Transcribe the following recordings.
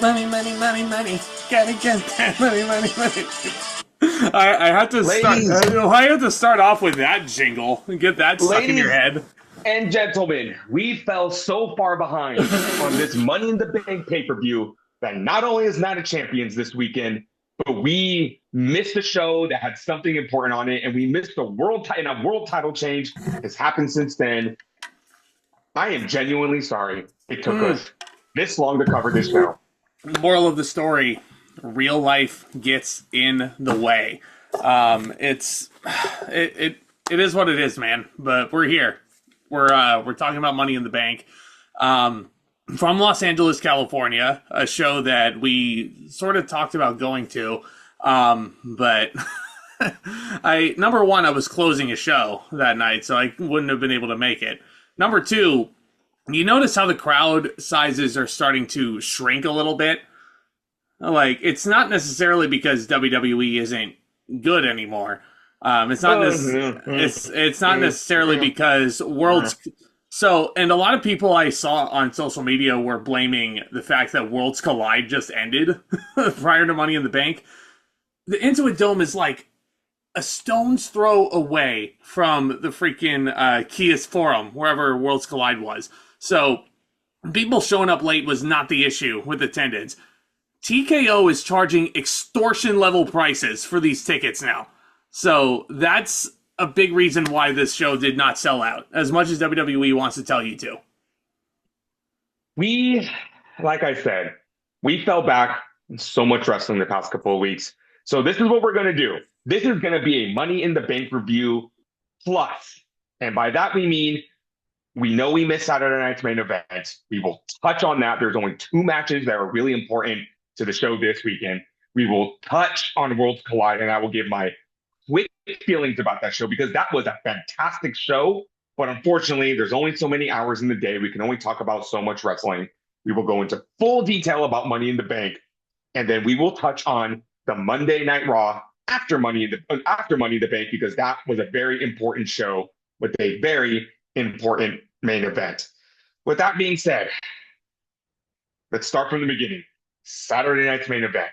Money, money, money, money. Gotta get that money, money, money. I have to start off with that jingle and get that stuck in your head. And gentlemen, we fell so far behind on this Money in the Bank pay-per-view that not only is Night of Champions this weekend, but we missed a show that had something important on it, and we missed a world title change has happened since then. I am genuinely sorry it took us this long to cover this show. Moral of the story: real life gets in the way. It is what it is, man. But we're here. We're talking about Money in the Bank. From Los Angeles, California, a show that we sort of talked about going to, but I was closing a show that night, so I wouldn't have been able to make it. Number two, you notice how the crowd sizes are starting to shrink a little bit? Like, it's not necessarily because WWE isn't good anymore. It's not necessarily because Worlds. So, and a lot of people I saw on social media were blaming the fact that Worlds Collide just ended prior to Money in the Bank. The Intuit Dome is like a stone's throw away from the freaking Kias Forum, wherever Worlds Collide was. So, people showing up late was not the issue with attendance. TKO is charging extortion level prices for these tickets now. So, that's a big reason why this show did not sell out, as much as WWE wants to tell you to. Like I said, we fell back in so much wrestling the past couple of weeks. So this is what we're going to do. This is going to be a Money in the Bank review plus. And by that we mean, we know we missed Saturday night's main event. We will touch on that. There's only 2 matches that are really important to the show this weekend. We will touch on Worlds Collide, and I will give my quick feelings about that show because that was a fantastic show. But unfortunately, there's only so many hours in the day. We can only talk about so much wrestling. We will go into full detail about Money in the Bank, and then we will touch on the Monday Night Raw after Money in the Bank because that was a very important show with a very important main event. With that being said, let's start from the beginning. Saturday night's main event.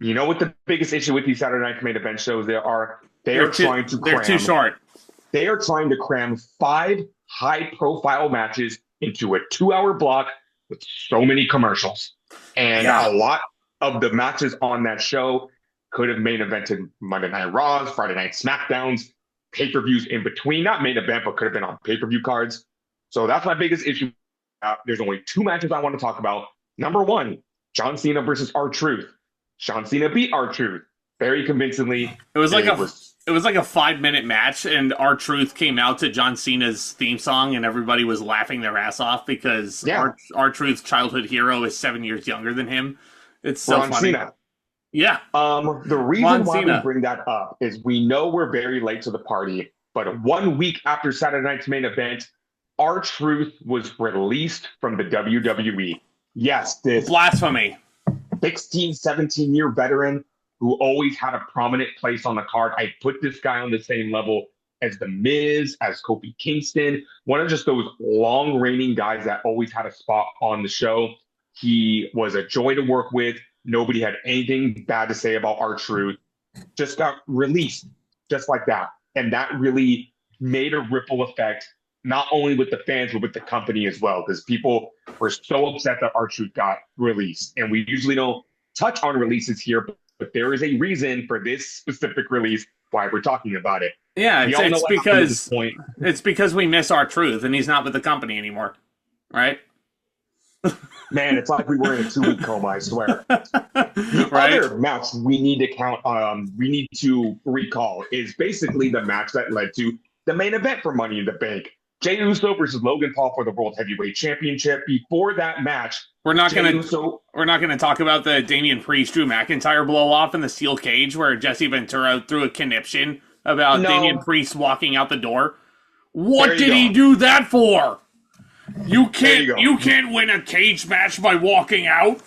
You know what the biggest issue with these Saturday night main event shows they're too short. They are trying to cram 5 high-profile matches into a 2-hour block with so many commercials. And a lot of the matches on that show could have main evented Monday Night Raws, Friday Night SmackDowns, pay-per-views in between. Not main event, but could have been on pay-per-view cards. So that's my biggest issue. There's only 2 matches I want to talk about. Number 1, John Cena versus R-Truth. John Cena beat R-Truth very convincingly. It was like a 5-minute match, and R-Truth came out to John Cena's theme song, and everybody was laughing their ass off because R-Truth's childhood hero is 7 years younger than him. It's so funny. Cena. Yeah. The reason why we bring that up is we know we're very late to the party, but 1 week after Saturday night's main event, R-Truth was released from the WWE. Yes, this blasphemy. 16, 17-year veteran who always had a prominent place on the card. I put this guy on the same level as The Miz, as Kofi Kingston, one of just those long-reigning guys that always had a spot on the show. He was a joy to work with. Nobody had anything bad to say about R-Truth. Just got released just like that. And that really made a ripple effect, not only with the fans, but with the company as well, because people were so upset that R-Truth got released. And we usually don't touch on releases here, but there is a reason for this specific release why we're talking about it. Yeah, it's because we miss R-Truth, and he's not with the company anymore, right? Man, it's like we were in a 2-week coma, I swear. The other match we need to recall is basically the match that led to the main event for Money in the Bank. Jey Uso versus Logan Paul for the World Heavyweight Championship. Before that match, we're not going to talk about the Damian Priest Drew McIntyre blow off in the steel cage where Jesse Ventura threw a conniption about Damian Priest walking out the door. What did he do that for? You can't win a cage match by walking out.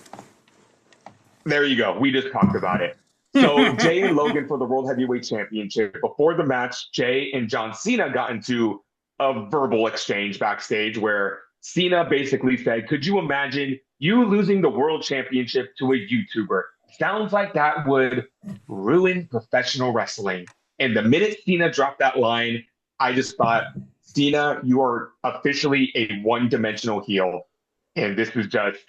There you go. We just talked about it. So Jey and Logan for the World Heavyweight Championship. Before the match, Jey and John Cena got into a verbal exchange backstage where Cena basically said, could you imagine You losing the world championship to a YouTuber sounds like that would ruin professional wrestling. And the minute Cena dropped that line, I just thought, Cena, you are officially a one-dimensional heel. And this is just,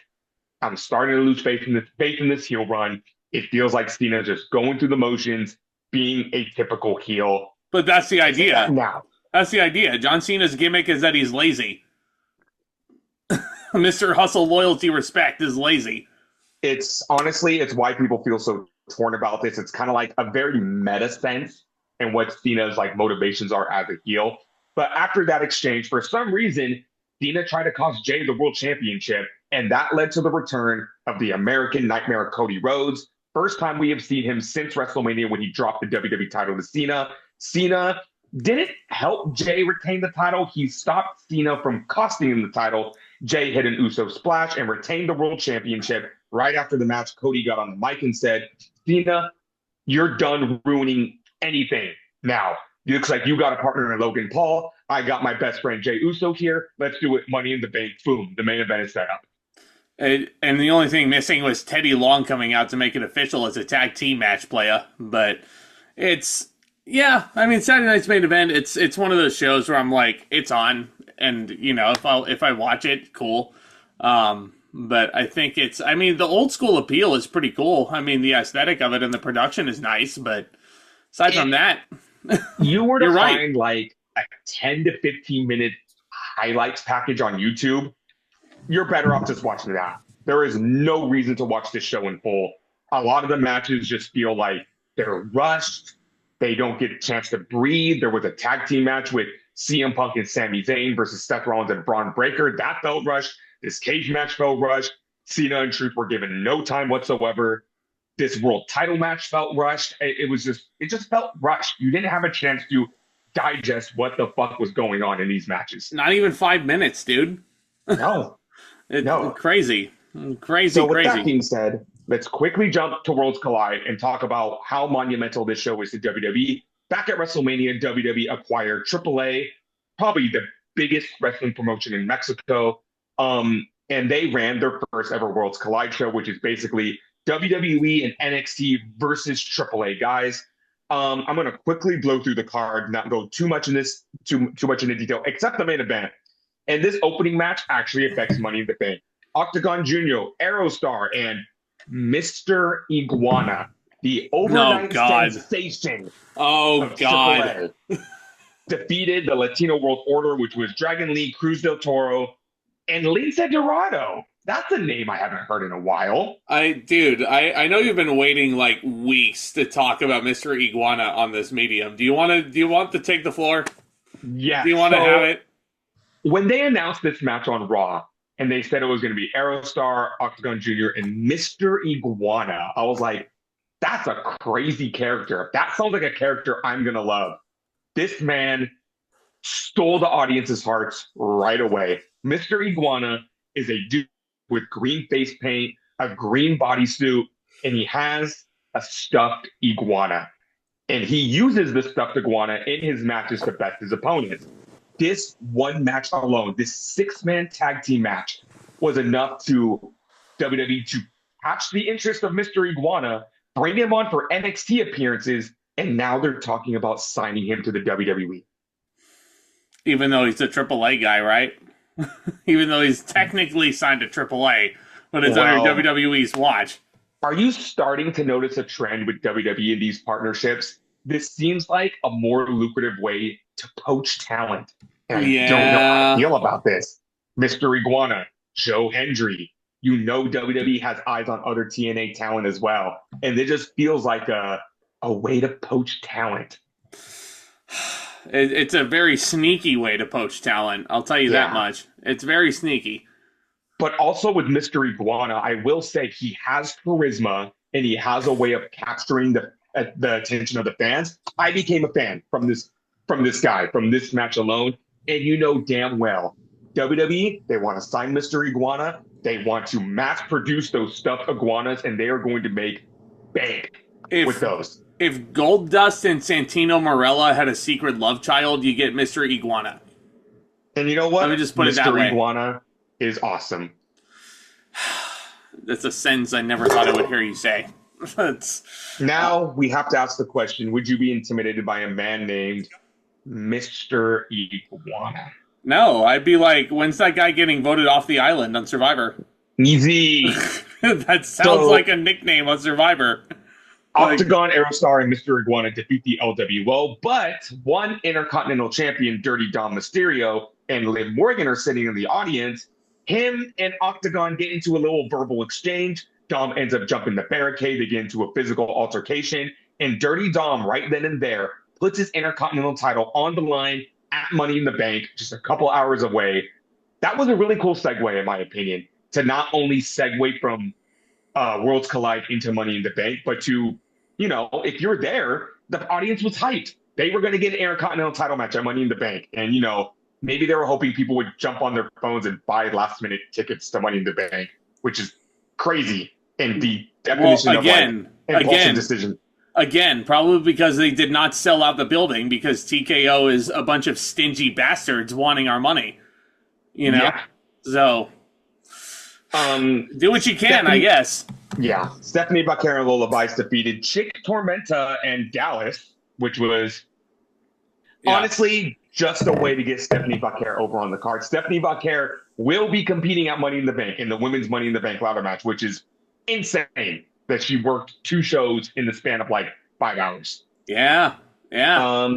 I'm starting to lose faith in this heel run. It feels like Cena's just going through the motions, being a typical heel. But that's the idea. Now. That's the idea. John Cena's gimmick is that he's lazy. Mr. Hustle, Loyalty, Respect is lazy. It's honestly, it's why people feel so torn about this. It's kind of like a very meta sense and what Cena's like motivations are as a heel. But after that exchange, for some reason, Cena tried to cost Jay the world championship, and that led to the return of the American Nightmare Cody Rhodes. First time we have seen him since WrestleMania when he dropped the WWE title to Cena. Cena didn't help Jay retain the title. He stopped Cena from costing him the title. Jay hit an Uso splash and retained the world championship. Right after the match, Cody got on the mic and said, Cena, you're done ruining anything now. It looks like you got a partner in Logan Paul. I got my best friend Jay Uso here. Let's do it. Money in the Bank. Boom. The main event is set up. And the only thing missing was Teddy Long coming out to make it official as a tag team match player. But it's, yeah, I mean, Saturday night's main event, it's one of those shows where I'm like, it's on. And, you know, if I watch it, cool. But I think it's, I mean, the old school appeal is pretty cool. I mean, the aesthetic of it and the production is nice. But aside from that, you were to right. find like a 10 to 15 minute highlights package on YouTube, you're better off just watching that. There is no reason to watch this show in full. A lot of the matches just feel like they're rushed. They don't get a chance to breathe. There was a tag team match with CM Punk and Sami Zayn versus Seth Rollins and Braun Breaker. That felt rushed. This cage match felt rushed. Cena and Truth were given no time whatsoever. This world title match felt rushed. It just felt rushed. You didn't have a chance to digest what the fuck was going on in these matches. Not even 5 minutes, dude. No. No. Crazy. So with that being said, let's quickly jump to Worlds Collide and talk about how monumental this show is to WWE. Back at WrestleMania, WWE acquired AAA, probably the biggest wrestling promotion in Mexico. And they ran their first ever Worlds Collide show, which is basically WWE and NXT versus AAA guys. I'm going to quickly blow through the card, not go too much into detail, except the main event. And this opening match actually affects Money in the Bank. Octagon Jr., Aerostar, and Mr. Iguana, the overnight sensation of AAA, defeated the Latino World Order, which was Dragon Lee, Cruz del Toro, and Lince Dorado. That's a name I haven't heard in a while. I know you've been waiting like weeks to talk about Mr. Iguana on this medium. Do you want to take the floor? Yeah. Do you want to have it? When they announced this match on Raw, and they said it was going to be Aerostar, Octagon Jr., and Mr. Iguana, I was like, that's a crazy character. That sounds like a character I'm going to love. This man stole the audience's hearts right away. Mr. Iguana is a dude with green face paint, a green bodysuit, and he has a stuffed iguana. And he uses the stuffed iguana in his matches to best his opponents. This one match alone, this 6-man tag team match, was enough to WWE to catch the interest of Mr. Iguana, bring him on for NXT appearances, and now they're talking about signing him to the WWE. Even though he's a AAA guy, right? Even though he's technically signed to AAA, but it's under WWE's watch. Are you starting to notice a trend with WWE in these partnerships? This seems like a more lucrative way to poach talent. And I don't know how I feel about this. Mr. Iguana, Joe Hendry, you know WWE has eyes on other TNA talent as well. And it just feels like a way to poach talent. It's a very sneaky way to poach talent. I'll tell you that much. It's very sneaky. But also with Mr. Iguana, I will say he has charisma and he has a way of capturing the attention of the fans. I became a fan from this guy, from this match alone. And you know damn well, WWE, they want to sign Mr. Iguana. They want to mass produce those stuffed iguanas, and they are going to make bank with those. If Goldust and Santino Marella had a secret love child, you get Mr. Iguana. And you know what? Let me just put it that way. Mr. Iguana is awesome. That's a sentence I never thought I would hear you say. That's, Now we have to ask the question, would you be intimidated by a man named Mr. Iguana? no, I'd be like, when's that guy getting voted off the island on Survivor? Easy. That sounds like a nickname on Survivor. Octagon, Aerostar, and Mr. Iguana defeat the LWO, but one Intercontinental Champion, Dirty Dom Mysterio, and Liv Morgan are sitting in the audience. Him and Octagon get into a little verbal exchange. Dom ends up jumping the barricade. They get into a physical altercation. And Dirty Dom, right then and there, puts his Intercontinental title on the line at Money in the Bank, just a couple hours away. That was a really cool segue, in my opinion, to not only segue from Worlds Collide into Money in the Bank, but to, you know, if you're there, the audience was hyped. They were going to get an Intercontinental title match at Money in the Bank. And, you know, maybe they were hoping people would jump on their phones and buy last-minute tickets to Money in the Bank, which is crazy in the definition of impulsive decision. Again, probably because they did not sell out the building because TKO is a bunch of stingy bastards wanting our money. You know? Yeah. So, do what you can, I guess. Yeah. Stephanie Vaquer and Lola Vice defeated Chick Tormenta and Dallas, which was honestly just a way to get Stephanie Vaquer over on the card. Stephanie Vaquer will be competing at Money in the Bank in the women's Money in the Bank ladder match, which is insane that she worked 2 shows in the span of like 5 hours. Yeah.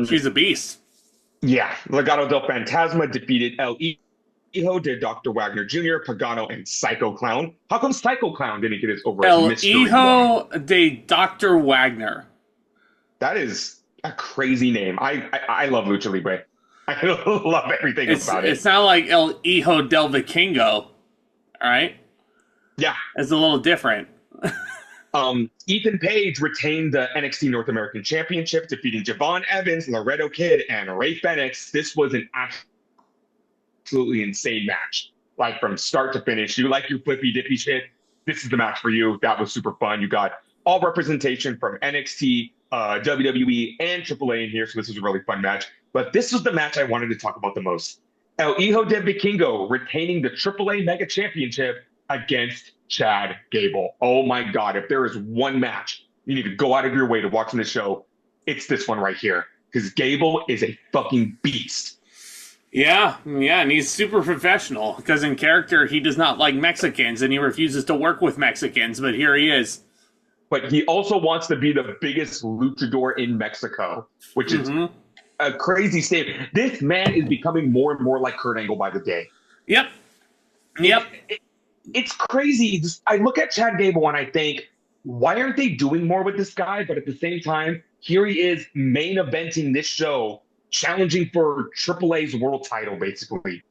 She's a beast. Yeah. Legado del Fantasma defeated El Hijo de Dr. Wagner Jr., Pagano, and Psycho Clown. How come Psycho Clown didn't get his over as Mysterio? El Hijo de Dr. Wagner. That is a crazy name. I love Lucha Libre. I love everything about it. It's not like El Hijo del Vikingo. All right? Yeah. It's a little different. Ethan Page retained the NXT North American Championship, defeating Javon Evans, Laredo Kid, and Ray Fenix. This was an absolutely insane match. Like, from start to finish. You like your flippy dippy shit? This is the match for you. That was super fun. You got all representation from NXT, WWE, and AAA in here, so this was a really fun match. But this was the match I wanted to talk about the most. El Hijo de Vikingo retaining the AAA Mega Championship against Chad Gable. Oh my God, if there is one match you need to go out of your way to watch in the show, it's this one right here. Because Gable is a fucking beast. Yeah, and he's super professional. Because in character, he does not like Mexicans, and he refuses to work with Mexicans, but here he is. But he also wants to be the biggest luchador in Mexico, which is a crazy statement. This man is becoming more and more like Kurt Angle by the day. Yep. It's crazy. I look at Chad Gable and I think, why aren't they doing more with this guy? But at the same time, here he is main eventing this show, challenging for AAA's world title, basically.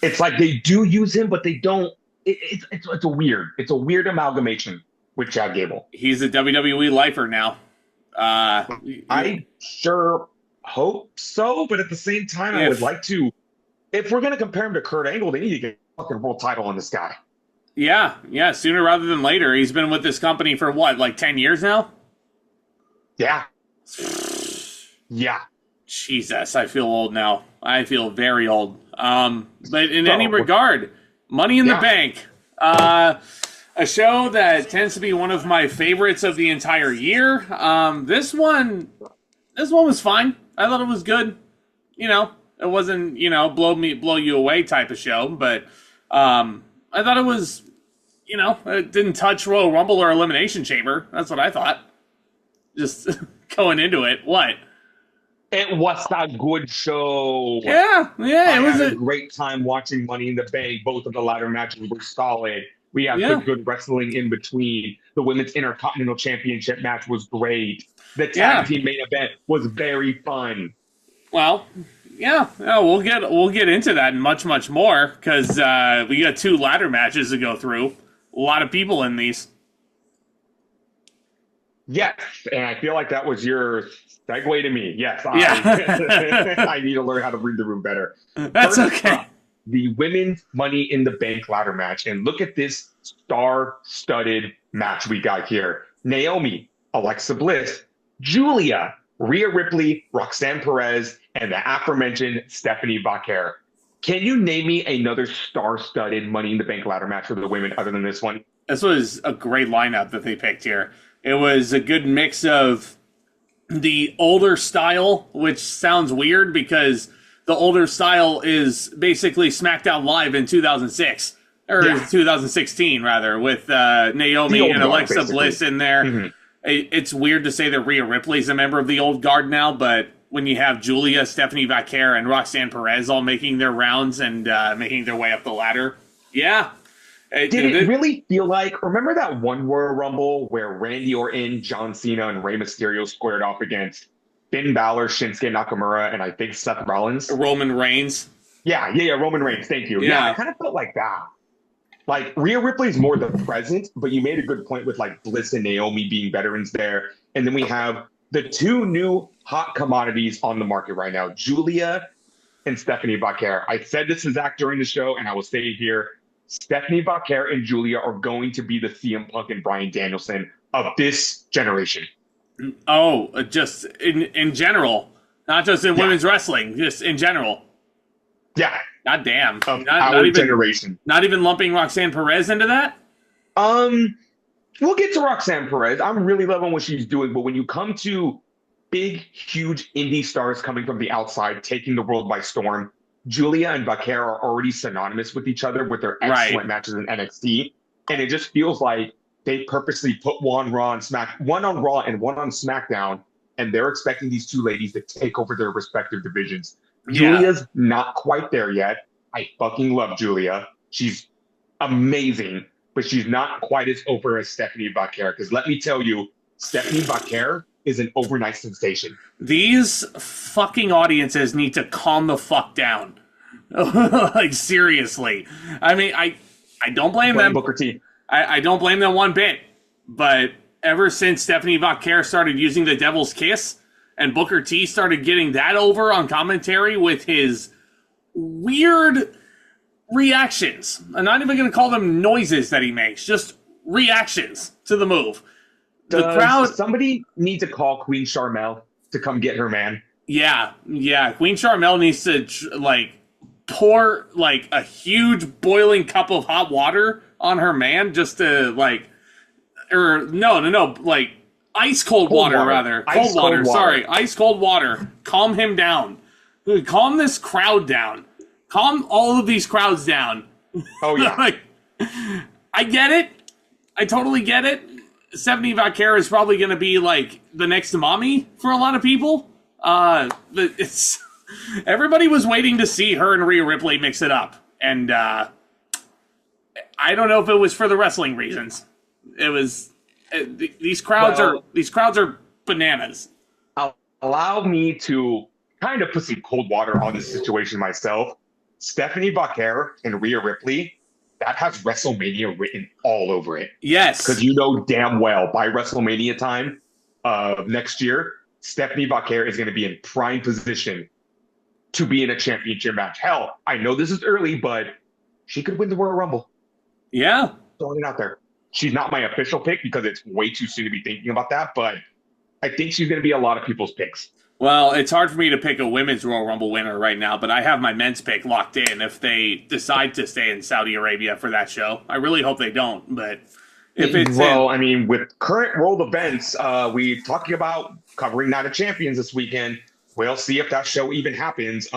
It's like they do use him, but they don't. It's a weird amalgamation with Chad Gable. He's a WWE lifer now. I sure hope so, but at the same time, I would like to. If we're going to compare him to Kurt Angle, they need to get a fucking world title on this guy. Yeah, sooner rather than later. He's been with this company for what, like 10 years now? Yeah. Jesus, I feel old now. I feel very old. But in any regard, Money in the Bank, a show that tends to be one of my favorites of the entire year. This one was fine. I thought it was good. You know, it wasn't, blow you away type of show, but I thought it was, it didn't touch Royal Rumble or Elimination Chamber. That's what I thought. Just going into it. What? It was a good show. Yeah. It was a great time watching Money in the Bank. Both of the ladder matches were solid. We had good wrestling in between. The Women's Intercontinental Championship match was great. The tag team main event was very fun. Well, we'll get into that and much, much more because we got 2 ladder matches to go through. A lot of people in these. Yes, and I feel like that was your segue to me. Yes, I need to learn how to read the room better. That's okay. The Women's Money in the Bank ladder match, and look at this star-studded match we got here. Naomi, Alexa Bliss, Giulia, Rhea Ripley, Roxanne Perez, and the aforementioned Stephanie Vaquer. Can you name me another star-studded Money in the Bank ladder match for the women other than this one? This was a great lineup that they picked here. It was a good mix of the older style, which sounds weird because the older style is basically SmackDown Live in 2006. Or 2016, rather, with Naomi and Alexa basically. Bliss in there. Mm-hmm. It's weird to say that Rhea Ripley's a member of the old guard now, but when you have Giulia, Stephanie Vaquer, and Roxanne Perez all making their rounds and making their way up the ladder, yeah. Did it really feel like, remember that one Royal Rumble where Randy Orton, John Cena, and Rey Mysterio squared off against Finn Balor, Shinsuke Nakamura, and I think Seth Rollins? Roman Reigns. Yeah, Roman Reigns, thank you. Yeah, I kind of felt like that. Like, Rhea Ripley's more the present, but you made a good point with, like, Bliss and Naomi being veterans there. And then we have the two new hot commodities on the market right now, Giulia and Stephanie Vaquer. I said this to Zach during the show, and I will say it here. Stephanie Vaquer and Giulia are going to be the CM Punk and Bryan Danielson of this generation. Oh, just in general. Not just in women's wrestling, just in general. Yeah. God damn. Not even, generation. Not even lumping Roxanne Perez into that? We'll get to Roxanne Perez. I'm really loving what she's doing, but when you come to big, huge indie stars coming from the outside, taking the world by storm, Giulia and Vaquer are already synonymous with each other with their excellent matches in NXT. And it just feels like they purposely put one on Raw and one on SmackDown, and they're expecting these two ladies to take over their respective divisions. Giulia's not quite there yet. I fucking love Giulia. She's amazing, but she's not quite as over as Stephanie Vaquer. Because let me tell you, Stephanie Vaquer is an overnight sensation. These fucking audiences need to calm the fuck down. Like, seriously. I mean, I don't blame them. Booker T. I don't blame them one bit. But ever since Stephanie Vaquer started using the Devil's Kiss, and Booker T started getting that over on commentary with his weird reactions. I'm not even going to call them noises that he makes, just reactions to the move. The crowd. Somebody need to call Queen Charmel to come get her man. Yeah. Queen Charmel needs to pour like a huge boiling cup of hot water on her man just to like ice cold water. Ice cold water. Calm him down. Calm this crowd down. Calm all of these crowds down. Oh, yeah. I get it. I totally get it. Stephanie Vaquer is probably going to be like the next mommy for a lot of people. Everybody was waiting to see her and Rhea Ripley mix it up. And I don't know if it was for the wrestling reasons. It was... These crowds are bananas. Allow me to kind of put some cold water on this situation myself. Stephanie Vaquer and Rhea Ripley, that has WrestleMania written all over it. Yes. Because you know damn well by WrestleMania time next year, Stephanie Vaquer is going to be in prime position to be in a championship match. Hell, I know this is early, but she could win the Royal Rumble. Yeah. Throwing it out there. She's not my official pick because it's way too soon to be thinking about that, but I think she's going to be a lot of people's picks. Well, it's hard for me to pick a women's Royal Rumble winner right now, but I have my men's pick locked in if they decide to stay in Saudi Arabia for that show. I really hope they don't, but if it's... Well, I mean, with current world events, we're talking about covering Night of Champions this weekend. We'll see if that show even happens.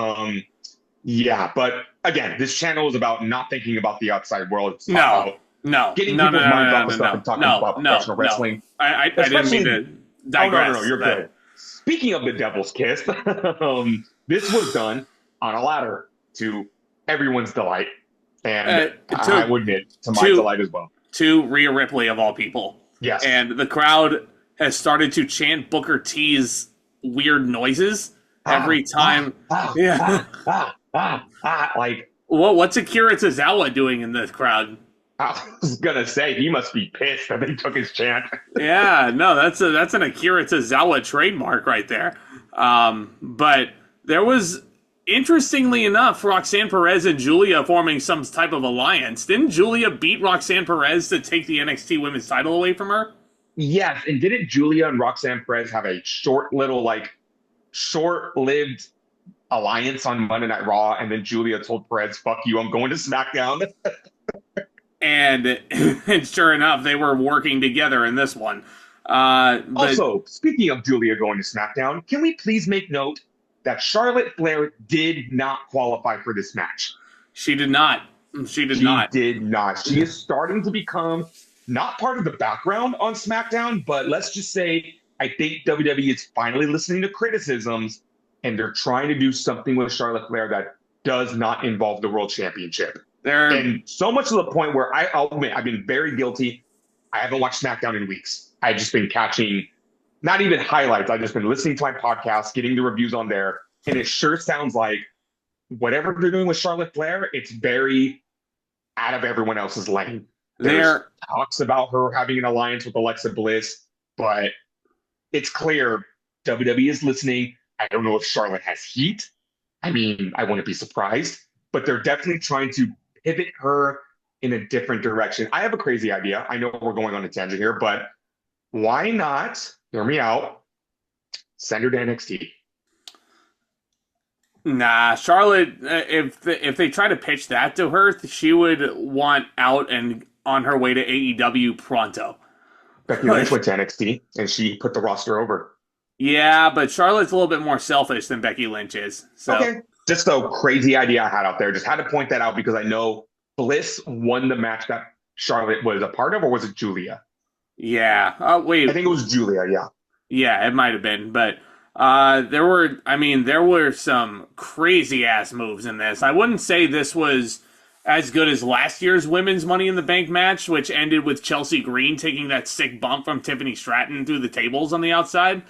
Yeah, but again, this channel is about not thinking about the outside world. It's about getting people's minds off of stuff and talking about professional wrestling. I didn't mean to digress. No, you're good. Speaking of the Devil's Kiss, this was done on a ladder to everyone's delight. And I would admit, to my delight as well. To Rhea Ripley, of all people. Yes. And the crowd has started to chant Booker T's weird noises every time. What's Akira Tozawa doing in the crowd? I was gonna say he must be pissed that they took his chant. Yeah, no, that's an Akira Tozawa trademark right there. But there was, interestingly enough, Roxanne Perez and Giulia forming some type of alliance. Didn't Giulia beat Roxanne Perez to take the NXT Women's title away from her? Yes, and didn't Giulia and Roxanne Perez have a short-lived alliance on Monday Night Raw, and then Giulia told Perez, "Fuck you, I'm going to SmackDown." And, and sure enough, they were working together in this one. But Also, speaking of Giulia going to SmackDown, can we please make note that Charlotte Flair did not qualify for this match? she did not. She did not. She is starting to become not part of the background on SmackDown, but let's just say I think WWE is finally listening to criticisms, and they're trying to do something with Charlotte Flair that does not involve the World Championship. And so much to the point where I'll admit, I've been very guilty. I haven't watched SmackDown in weeks. I've just been catching, not even highlights. I've just been listening to my podcast, getting the reviews on there. And it sure sounds like whatever they're doing with Charlotte Flair, it's very out of everyone else's lane. There's talks about her having an alliance with Alexa Bliss, but it's clear WWE is listening. I don't know if Charlotte has heat. I mean, I wouldn't be surprised, but they're definitely trying to pivot her in a different direction. I have a crazy idea. I know we're going on a tangent here, but why not, hear me out, send her to NXT? Nah, Charlotte, if they try to pitch that to her, she would want out and on her way to AEW pronto. Becky Lynch went to NXT, and she put the roster over. Yeah, but Charlotte's a little bit more selfish than Becky Lynch is. So. Okay. Just a crazy idea I had out there. Just had to point that out because I know Bliss won the match that Charlotte was a part of, or was it Giulia? Yeah. Wait. I think it was Giulia, yeah. Yeah, it might have been. But there were some crazy-ass moves in this. I wouldn't say this was as good as last year's Women's Money in the Bank match, which ended with Chelsea Green taking that sick bump from Tiffany Stratton through the tables on the outside.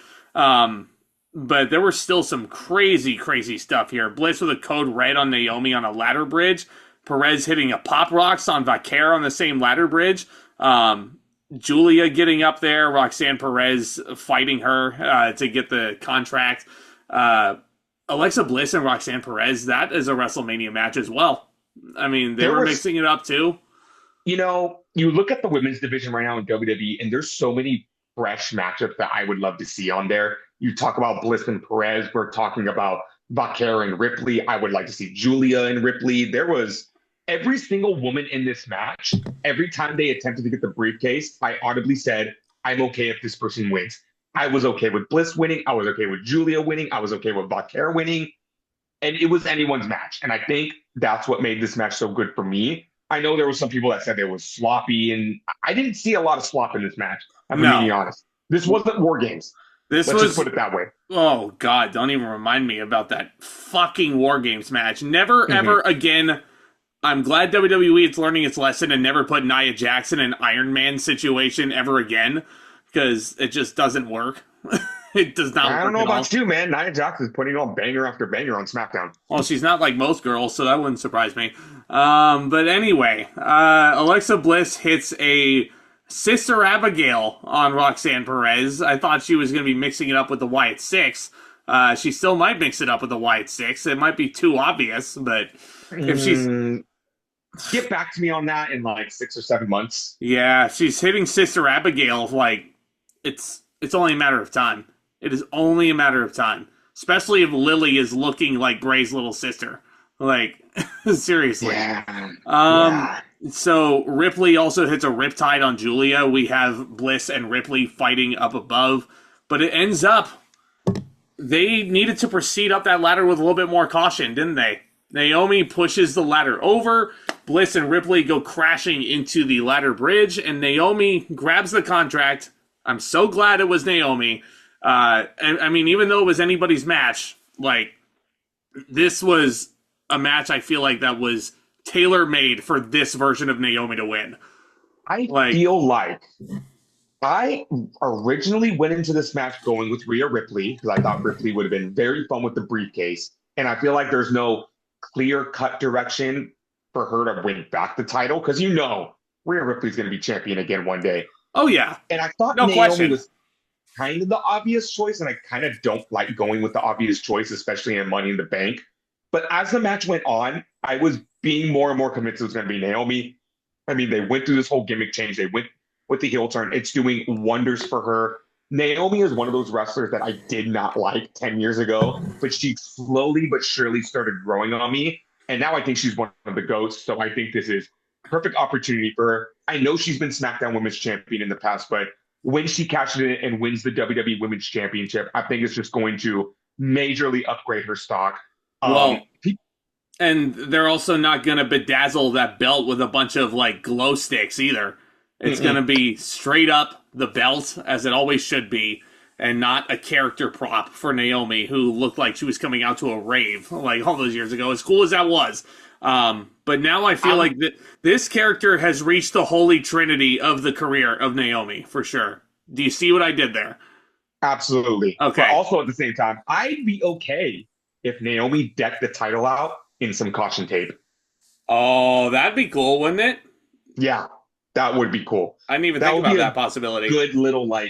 But there were still some crazy, crazy stuff here. Bliss with a code red on Naomi on a ladder bridge. Perez hitting a pop rocks on Vaquer on the same ladder bridge. Giulia getting up there. Roxanne Perez fighting her to get the contract. Alexa Bliss and Roxanne Perez, that is a WrestleMania match as well. I mean, they were mixing it up too. You know, you look at the women's division right now in WWE, and there's so many fresh matchups that I would love to see on there. You talk about Bliss and Perez. We're talking about Vaquer and Ripley. I would like to see Giulia and Ripley. There was every single woman in this match. Every time they attempted to get the briefcase, I audibly said, I'm okay if this person wins. I was okay with Bliss winning. I was okay with Giulia winning. I was okay with Vaquer winning. And it was anyone's match. And I think that's what made this match so good for me. I know there were some people that said it was sloppy, and I didn't see a lot of slop in this match. I'm being honest. This wasn't War Games. Let's just put it that way. Oh, God, don't even remind me about that fucking War Games match. Never, ever again. I'm glad WWE is learning its lesson and never put Nia Jackson in an Iron Man situation ever again, because it just doesn't work. It does not work. I don't know about you, man. Nia Jackson is putting on banger after banger on SmackDown. Well, she's not like most girls, so that wouldn't surprise me. But anyway, Alexa Bliss hits a Sister Abigail on Roxanne Perez. I thought she was going to be mixing it up with the Wyatt Six. She still might mix it up with the Wyatt Six. It might be too obvious, but if she's... Get back to me on that in like 6 or 7 months. Yeah, she's hitting Sister Abigail like it's only a matter of time. It is only a matter of time. Especially if Lily is looking like Bray's little sister. Like, seriously. Yeah. So Ripley also hits a riptide on Giulia. We have Bliss and Ripley fighting up above. But it ends up, they needed to proceed up that ladder with a little bit more caution, didn't they? Naomi pushes the ladder over. Bliss and Ripley go crashing into the ladder bridge. And Naomi grabs the contract. I'm so glad it was Naomi. And I mean, even though it was anybody's match, like, this was a match I feel like that was tailor-made for this version of Naomi to win. I feel like I originally went into this match going with Rhea Ripley because I thought Ripley would have been very fun with the briefcase. And I feel like there's no clear-cut direction for her to win back the title because you know Rhea Ripley's going to be champion again one day. Oh, yeah. And I thought Naomi was kind of the obvious choice, and I kind of don't like going with the obvious choice, especially in Money in the Bank. But as the match went on, I was being more and more convinced it was going to be Naomi. I mean, they went through this whole gimmick change. They went with the heel turn. It's doing wonders for her. Naomi is one of those wrestlers that I did not like 10 years ago, but she slowly but surely started growing on me. And now I think she's one of the GOATs. So I think this is perfect opportunity for her. I know she's been SmackDown Women's Champion in the past, but when she cashes in and wins the WWE Women's Championship, I think it's just going to majorly upgrade her stock. And they're also not going to bedazzle that belt with a bunch of like glow sticks either. It's going to be straight up the belt, as it always should be, and not a character prop for Naomi, who looked like she was coming out to a rave like all those years ago, as cool as that was. But now I feel like this character has reached the holy trinity of the career of Naomi, for sure. Do you see what I did there? Absolutely. Okay. But also at the same time, I'd be okay if Naomi decked the title out in some caution tape. Oh, that'd be cool, wouldn't it? Yeah, that would be cool. I didn't even think about that possibility. Good little, wow,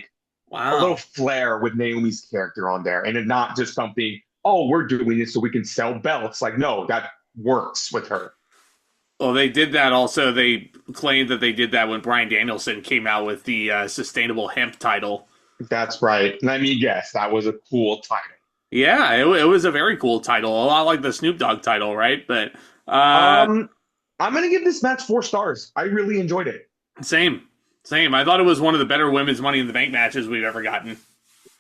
a little flair with Naomi's character on there. And it's not just something, oh, we're doing this so we can sell belts. Like, no, that works with her. Well, they did that also. They claimed that they did that when Bryan Danielson came out with the sustainable hemp title. That's right. Let me guess. That was a cool title. Yeah, it was a very cool title. A lot like the Snoop Dogg title, right? But I'm going to give this match 4 stars. I really enjoyed it. Same. I thought it was one of the better women's Money in the Bank matches we've ever gotten.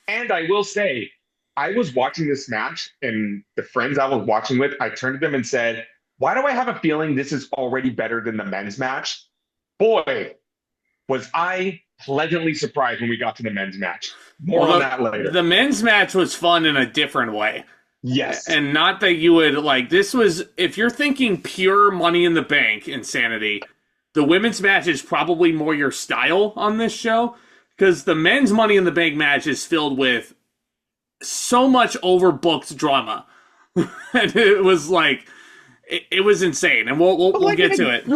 And I will say, I was watching this match, and the friends I was watching with, I turned to them and said, why do I have a feeling this is already better than the men's match? Boy, was I pleasantly surprised when we got to the men's match. More on that later. The men's match was fun in a different way. Yes. And not that you would, this was, if you're thinking pure Money in the Bank insanity, the women's match is probably more your style on this show, because the men's Money in the Bank match is filled with so much overbooked drama. And it was it was insane. And we'll get to it. In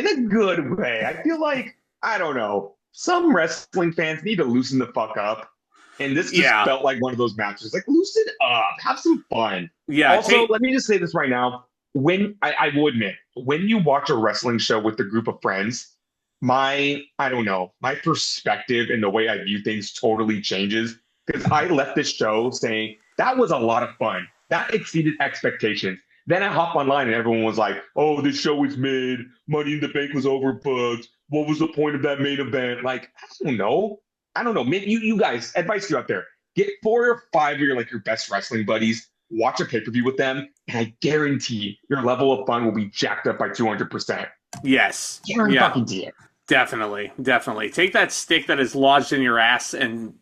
a good way. I feel like, I don't know, some wrestling fans need to loosen the fuck up. And this just felt like one of those matches. Like, loosen up. Have some fun. Yeah. Also, let me just say this right now. When I will admit, when you watch a wrestling show with a group of friends, my perspective and the way I view things totally changes. Because I left this show saying, that was a lot of fun. That exceeded expectations. Then I hop online and everyone was like, oh, this show was mid. Money in the Bank was overbooked. What was the point of that main event? Like, I don't know. You guys, advice to you out there. Get 4 or 5 of your best wrestling buddies. Watch a pay-per-view with them. And I guarantee your level of fun will be jacked up by 200%. Yes. Guarantee it. Definitely. Take that stick that is lodged in your ass and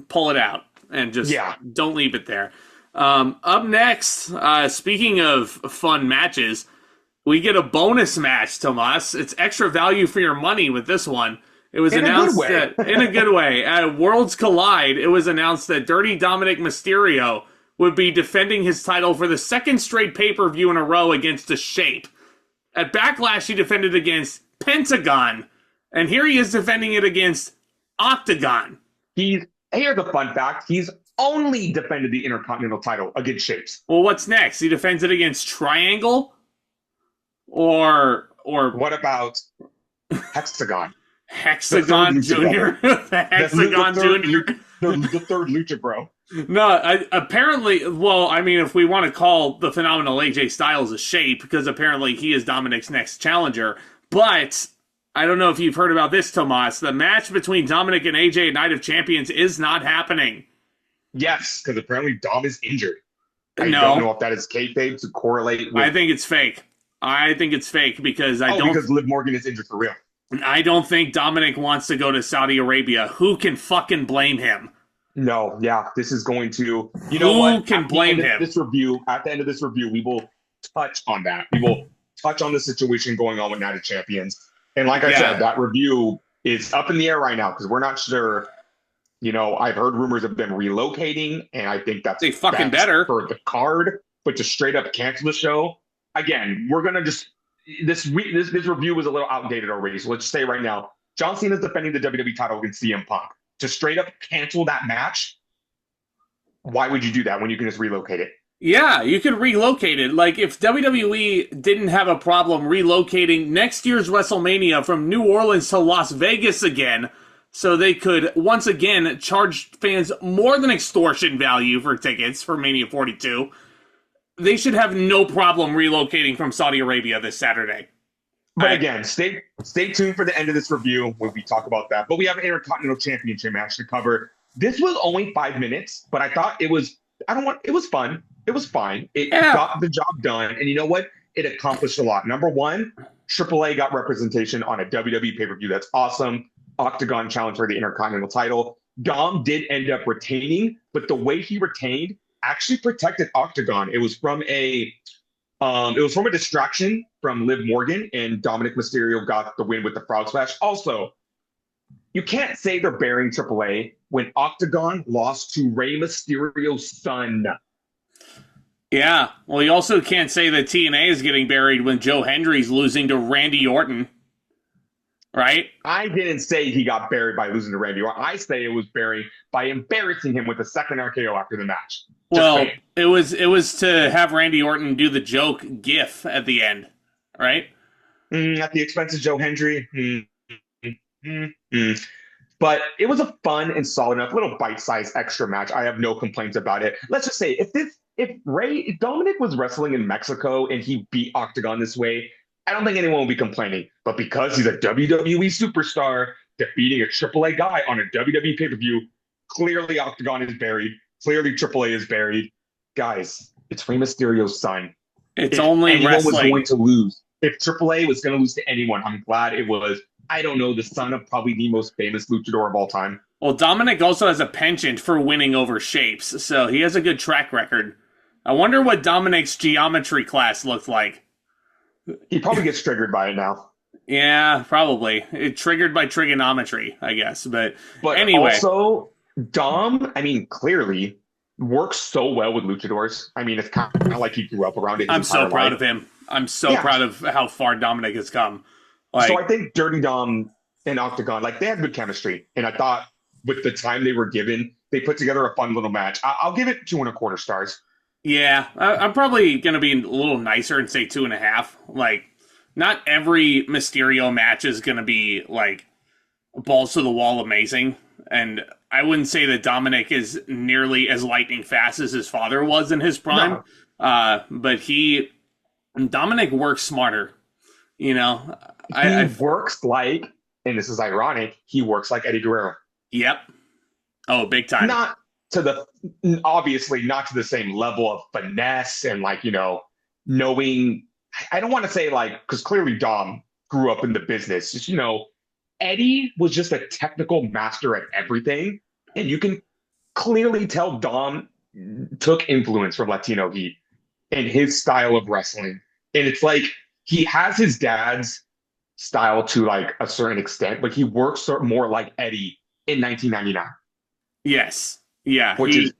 pull it out. And just don't leave it there. Up next, speaking of fun matches, we get a bonus match, Tomas. It's extra value for your money with this one. It was announced that, in a good way, at Worlds Collide, it was announced that Dirty Dominik Mysterio would be defending his title for the 2nd straight pay-per-view in a row against The Shape. At Backlash, he defended against Pentagon, and here he is defending it against Octagon. Here's a fun fact. He's only defended the Intercontinental title against Shapes. Well, what's next? He defends it against Triangle? Or what about Hexagon? Hexagon Junior? The Hexagon Junior? The third Lucha Bro. No, apparently, if we want to call the phenomenal AJ Styles a Shape, because apparently he is Dominik's next challenger, but I don't know if you've heard about this, Tomas. The match between Dominik and AJ at Night of Champions is not happening. Yes, because apparently Dom is injured. I don't know if that is kayfabe to correlate with... I think it's fake. Because because Liv Morgan is injured for real. I don't think Dominik wants to go to Saudi Arabia. Who can fucking blame him? No, yeah, this is going to... You know what? Who can blame him? At the end of this review, we will touch on that. We will touch on the situation going on with Night of Champions. And like I said, that review is up in the air right now because we're not sure... I've heard rumors of them relocating, and I think that's better for the card, but to straight up cancel the show. Again, we're gonna just this review was a little outdated already. So let's say right now, John Cena is defending the WWE title against CM Punk. To straight up cancel that match, why would you do that when you can just relocate it? Yeah, you could relocate it. If WWE didn't have a problem relocating next year's WrestleMania from New Orleans to Las Vegas again, so they could once again charge fans more than extortion value for tickets for Mania 42. They should have no problem relocating from Saudi Arabia this Saturday. But again, stay tuned for the end of this review when we talk about that. But we have an Intercontinental Championship match to cover. This was only 5 minutes, but I thought it was fun. It was fine. It got the job done. And you know what? It accomplished a lot. Number one, AAA got representation on a WWE pay-per-view. That's awesome. Octagon challenge for the Intercontinental title. Dom did end up retaining, but the way he retained actually protected Octagon. It was from a distraction from Liv Morgan, and Dominik Mysterio got the win with the frog splash. Also, you can't say they're burying AAA when Octagon lost to Rey Mysterio's son. Yeah, well, you also can't say that TNA is getting buried when Joe Hendry's losing to Randy Orton, right? I didn't say he got buried by losing to Randy Orton. I say it was buried by embarrassing him with a second RKO after the match. Well, it was to have Randy Orton do the joke gif at the end, right? At the expense of Joe Hendry. But it was a fun and solid enough little bite-sized extra match. I have no complaints about it. Let's just say if Dominik was wrestling in Mexico and he beat Octagon this way, I don't think anyone will be complaining. But because he's a WWE superstar defeating a AAA guy on a WWE pay-per-view, clearly Octagon is buried. Clearly AAA is buried. Guys, it's Rey Mysterio's son. It's only wrestling. Was going to lose. If AAA was going to lose to anyone, I'm glad it was, I don't know, the son of probably the most famous luchador of all time. Well, Dominik also has a penchant for winning over shapes, so he has a good track record. I wonder what Dominik's geometry class looked like. He probably gets triggered by it now. Yeah, probably. Triggered by trigonometry, I guess. But anyway. Also, Dom, clearly works so well with luchadors. It's kind of like he grew up around it. I'm so proud of him. I'm so proud of how far Dominik has come. So I think Dirty Dom and Octagon, they had good chemistry. And I thought with the time they were given, they put together a fun little match. I'll give it 2.25 stars. Yeah, I'm probably going to be a little nicer and say 2.5. Not every Mysterio match is going to be, balls to the wall amazing. And I wouldn't say that Dominik is nearly as lightning fast as his father was in his prime. No. But Dominik works smarter. He works like, and this is ironic, he works like Eddie Guerrero. Yep. Oh, big time. Obviously not to the same level of finesse and knowing, I don't want to say because clearly Dom grew up in the business. Just, Eddie was just a technical master at everything. And you can clearly tell Dom took influence from Latino Heat and his style of wrestling. And it's he has his dad's style to a certain extent, but he works more like Eddie in 1999. Yes. Yeah. Which is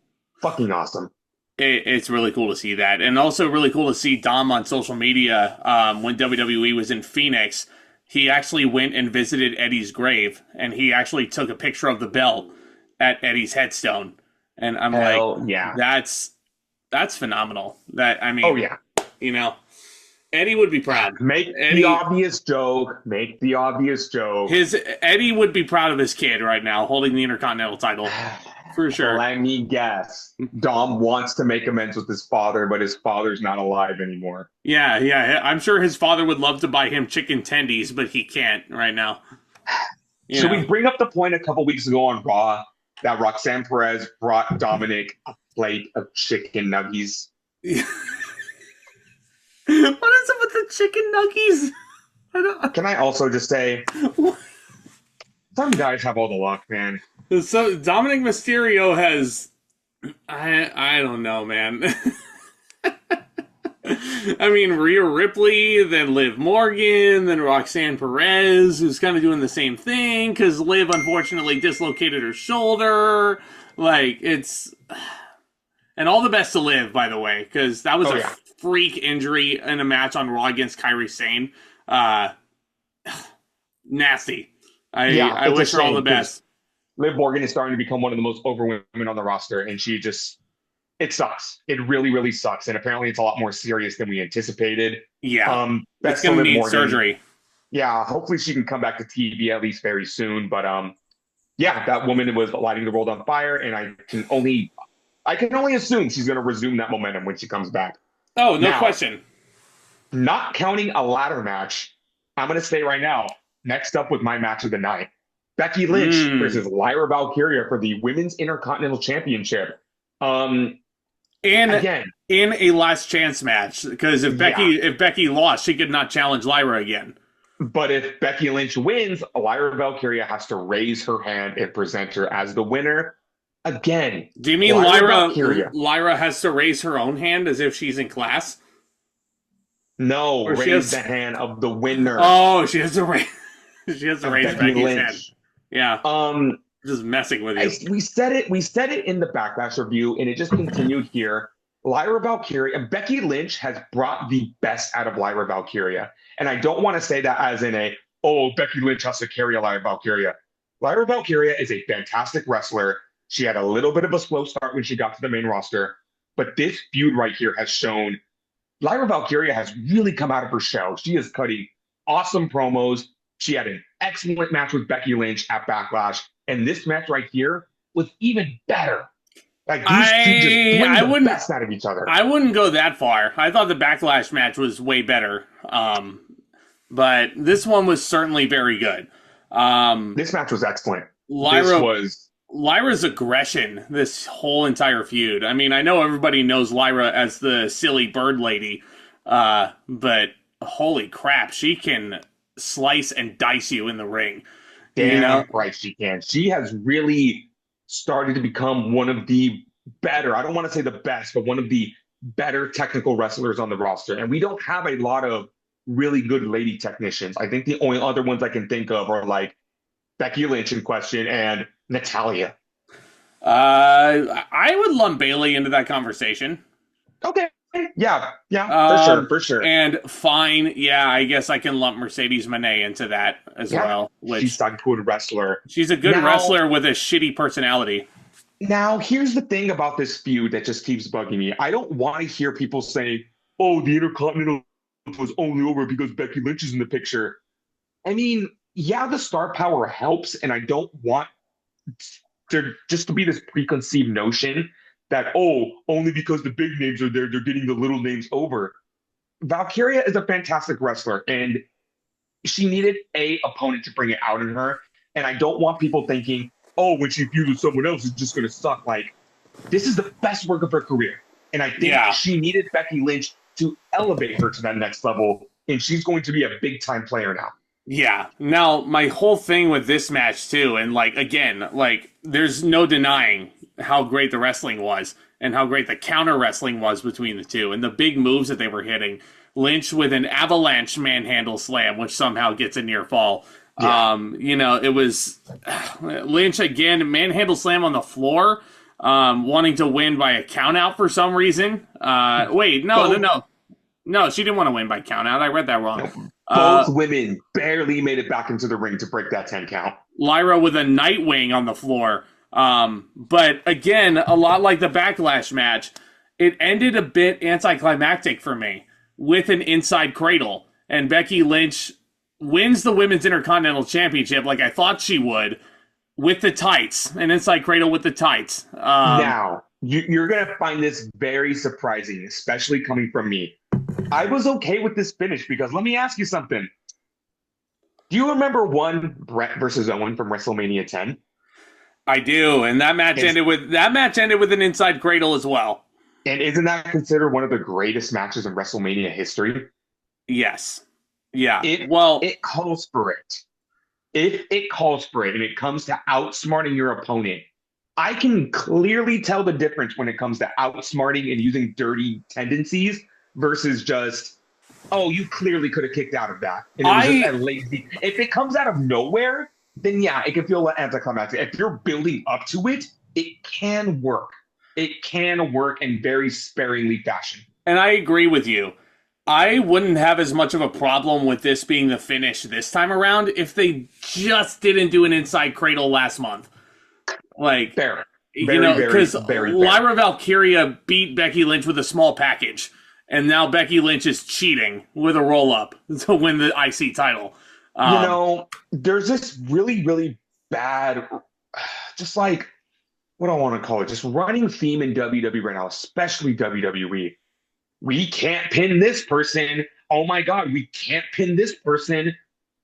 fucking awesome. It's really cool to see that. And also really cool to see Dom on social media when WWE was in Phoenix. He actually went and visited Eddie's grave, and he actually took a picture of the belt at Eddie's headstone. And I'm yeah, that's phenomenal. Oh yeah. Eddie would be proud. Make the obvious joke. Eddie would be proud of his kid right now, holding the Intercontinental title. For sure. Let me guess. Dom wants to make amends with his father, but his father's not alive anymore. Yeah. I'm sure his father would love to buy him chicken tendies, but he can't right now. Should we bring up the point a couple weeks ago on Raw that Roxanne Perez brought Dominik a plate of chicken nuggies? What is it with the chicken nuggies? Can I also just say, some guys have all the luck, man. So Dominik Mysterio has, I don't know, man. Rhea Ripley, then Liv Morgan, then Roxanne Perez, who's kind of doing the same thing because Liv unfortunately dislocated her shoulder. And all the best to Liv, by the way, because that was a freak injury in a match on Raw against Kairi Sane. Nasty. I wish her all the best. Liv Morgan is starting to become one of the most over women on the roster, and it sucks. It really, really sucks. And apparently it's a lot more serious than we anticipated. Yeah. It's going to need surgery. Yeah, hopefully she can come back to TV at least very soon. But yeah, that woman was lighting the world on fire, and I can only assume she's going to resume that momentum when she comes back. Oh, no Now, question. not counting a ladder match, I'm going to say right now, next up with my match of the night, Becky Lynch versus Lyra Valkyria for the Women's Intercontinental Championship. And Again, in a last chance match, because if Becky lost, she could not challenge Lyra again. But if Becky Lynch wins, Lyra Valkyria has to raise her hand and present her as the winner. Again, do you mean Lyra has to raise her own hand as if she's in class? No, raise the hand of the winner. Oh, she has to raise Becky's Lynch. hand. Yeah. Just messing with you. We said it in the Backlash review, and it just continued here. Lyra Valkyria, Becky Lynch has brought the best out of Lyra Valkyria. And I don't want to say that as in Becky Lynch has to carry a Lyra Valkyria. Lyra Valkyria is a fantastic wrestler. She had a little bit of a slow start when she got to the main roster, but this feud right here has shown Lyra Valkyria has really come out of her shell. She is cutting awesome promos. She had an excellent match with Becky Lynch at Backlash, and this match right here was even better. Like these two just bring the best out of each other. I wouldn't go that far. I thought the Backlash match was way better, but this one was certainly very good. This match was excellent. Lyra's aggression this whole entire feud. I mean, I know everybody knows Lyra as the silly bird lady, but holy crap, she can slice and dice you in the ring. Damn right she can. She has really started to become one of the better, I don't want to say the best, but one of the better technical wrestlers on the roster. And we don't have a lot of really good lady technicians. I think the only other ones I can think of are like Becky Lynch in question and Natalya. I would lump Bayley into that conversation. Okay. Yeah, for sure. And fine, I guess I can lump Mercedes Moné into that as well. She's a good wrestler. She's a good wrestler with a shitty personality. Now, here's the thing about this feud that just keeps bugging me. I don't want to hear people say, the Intercontinental was only over because Becky Lynch is in the picture. I mean, the star power helps, and I don't want there just to be this preconceived notion that, only because the big names are there, they're getting the little names over. Valkyria is a fantastic wrestler, and she needed a opponent to bring it out in her. And I don't want people thinking, when she feuds with someone else, it's just going to suck. Like, this is the best work of her career. And I think she needed Becky Lynch to elevate her to that next level, and she's going to be a big-time player now. Yeah. Now, my whole thing with this match, too, and, there's no denying how great the wrestling was and how great the counter wrestling was between the two and the big moves that they were hitting. Lynch with an avalanche manhandle slam, which somehow gets a near fall. Yeah. It was Lynch again, manhandle slam on the floor, wanting to win by a count out for some reason. No, she didn't want to win by count out. I read that wrong. Both women barely made it back into the ring to break that 10 count. Lyra with a Nightwing on the floor. But again, a lot like the Backlash match, it ended a bit anticlimactic for me with an inside cradle. And Becky Lynch wins the Women's Intercontinental Championship like I thought she would with the tights, an inside cradle with the tights. Now, you're going to find this very surprising, especially coming from me. I was okay with this finish because let me ask you something. Do you remember Brett versus Owen from WrestleMania 10? I do, and that match ended with an inside cradle as well. And isn't that considered one of the greatest matches in WrestleMania history? Yes. Yeah. It calls for it. If it calls for it and it comes to outsmarting your opponent, I can clearly tell the difference when it comes to outsmarting and using dirty tendencies versus just, you clearly could have kicked out of that. And it was just a lazy. If it comes out of nowhere, then it can feel anticlimactic. If you're building up to it, it can work. It can work in very sparingly fashion. And I agree with you. I wouldn't have as much of a problem with this being the finish this time around if they just didn't do an inside cradle last month. Fair. Because Lyra Valkyria beat Becky Lynch with a small package. And now Becky Lynch is cheating with a roll-up to win the IC title. There's this really, really bad just like, what do I want to call it? Just running theme in WWE right now, especially WWE. We can't pin this person. Oh my God, we can't pin this person.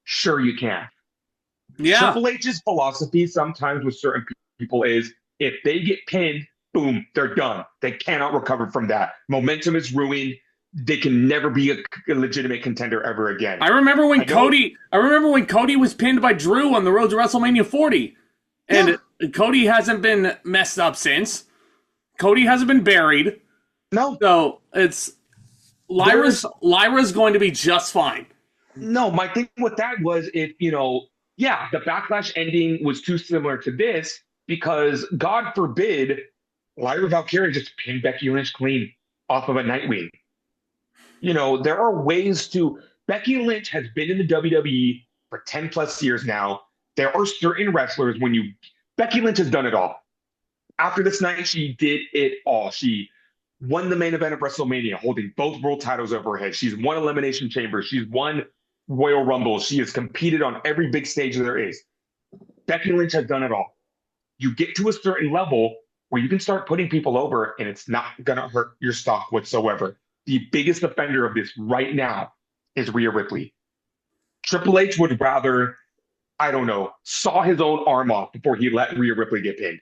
Sure, you can. Yeah. Triple H's philosophy sometimes with certain people is if they get pinned, boom, they're done. They cannot recover from that. Momentum is ruined. They can never be a legitimate contender ever again. I remember when Cody was pinned by Drew on the road to WrestleMania 40. And Cody hasn't been messed up since. Cody hasn't been buried. No. So it's Lyra's going to be just fine. No, my thing with that was if, the Backlash ending was too similar to this because God forbid Lyra Valkyria just pinned Becky Lynch clean off of a Nightwing. There are ways to. Becky Lynch has been in the WWE for 10 plus years now. There are certain wrestlers Becky Lynch has done it all. After this night, she did it all. She won the main event of WrestleMania, holding both world titles over her head. She's won Elimination Chamber. She's won Royal Rumble. She has competed on every big stage there is. Becky Lynch has done it all. You get to a certain level where you can start putting people over and it's not going to hurt your stock whatsoever. The biggest offender of this right now is Rhea Ripley. Triple H would rather, saw his own arm off before he let Rhea Ripley get pinned.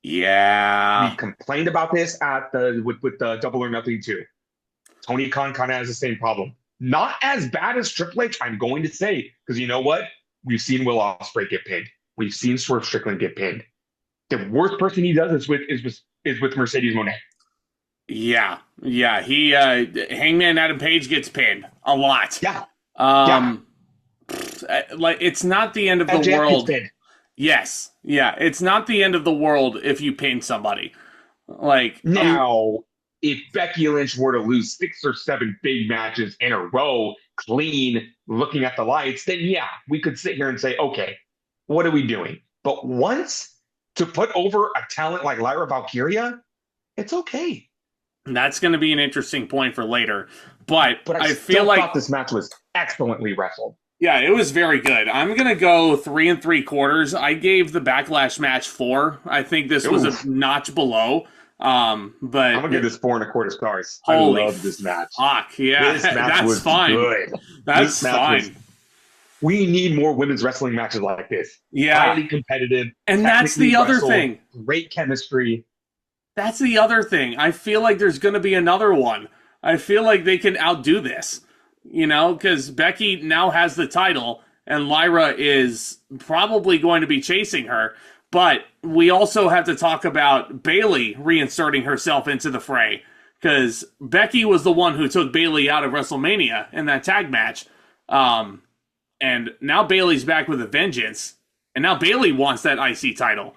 Yeah. We complained about this with the Double or Nothing too. Tony Khan kind of has the same problem. Not as bad as Triple H, I'm going to say, because you know what? We've seen Will Ospreay get pinned. We've seen Swerve Strickland get pinned. The worst person he does this with is with Mercedes Moné. Yeah. He Hangman Adam Page gets pinned a lot. Yeah. Like it's not the end of the world. Yes. Yeah. It's not the end of the world if you pin somebody. Like now, if Becky Lynch were to lose 6 or 7 big matches in a row, clean, looking at the lights, then we could sit here and say, okay, what are we doing? But once to put over a talent like Lyra Valkyria, it's okay. That's going to be an interesting point for later. But I feel like this match was excellently wrestled. Yeah, it was very good. I'm going to go 3 3/4. I gave the Backlash match 4. I think this was a notch below. But I'm going to give this 4 1/4 stars. I love this match. Fuck, yeah. This match that's was fine. Good. That's fine. We need more women's wrestling matches like this. Yeah. Highly competitive. And that's the other thing. Great chemistry. That's the other thing. I feel like there's going to be another one. I feel like they can outdo this. Because Becky now has the title, and Lyra is probably going to be chasing her. But we also have to talk about Bayley reinserting herself into the fray. Because Becky was the one who took Bayley out of WrestleMania in that tag match. And now Bayley's back with a vengeance. And now Bayley wants that IC title.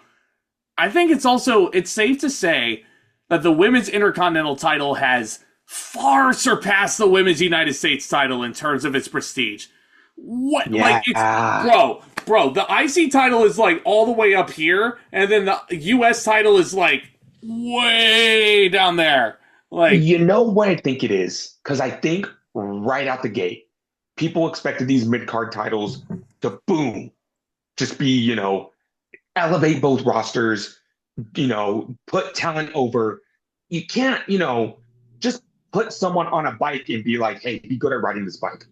I think it's safe to say that the women's Intercontinental title has far surpassed the women's United States title in terms of its prestige. What? Yeah. Like, it's, bro, the IC title is like all the way up here, and then the US title is like way down there. Like, you know what I think it is? Because I think right out the gate, people expected these mid-card titles to boom, just be, elevate both rosters, put talent over. You can't, just put someone on a bike and be like, hey, be good at riding this bike.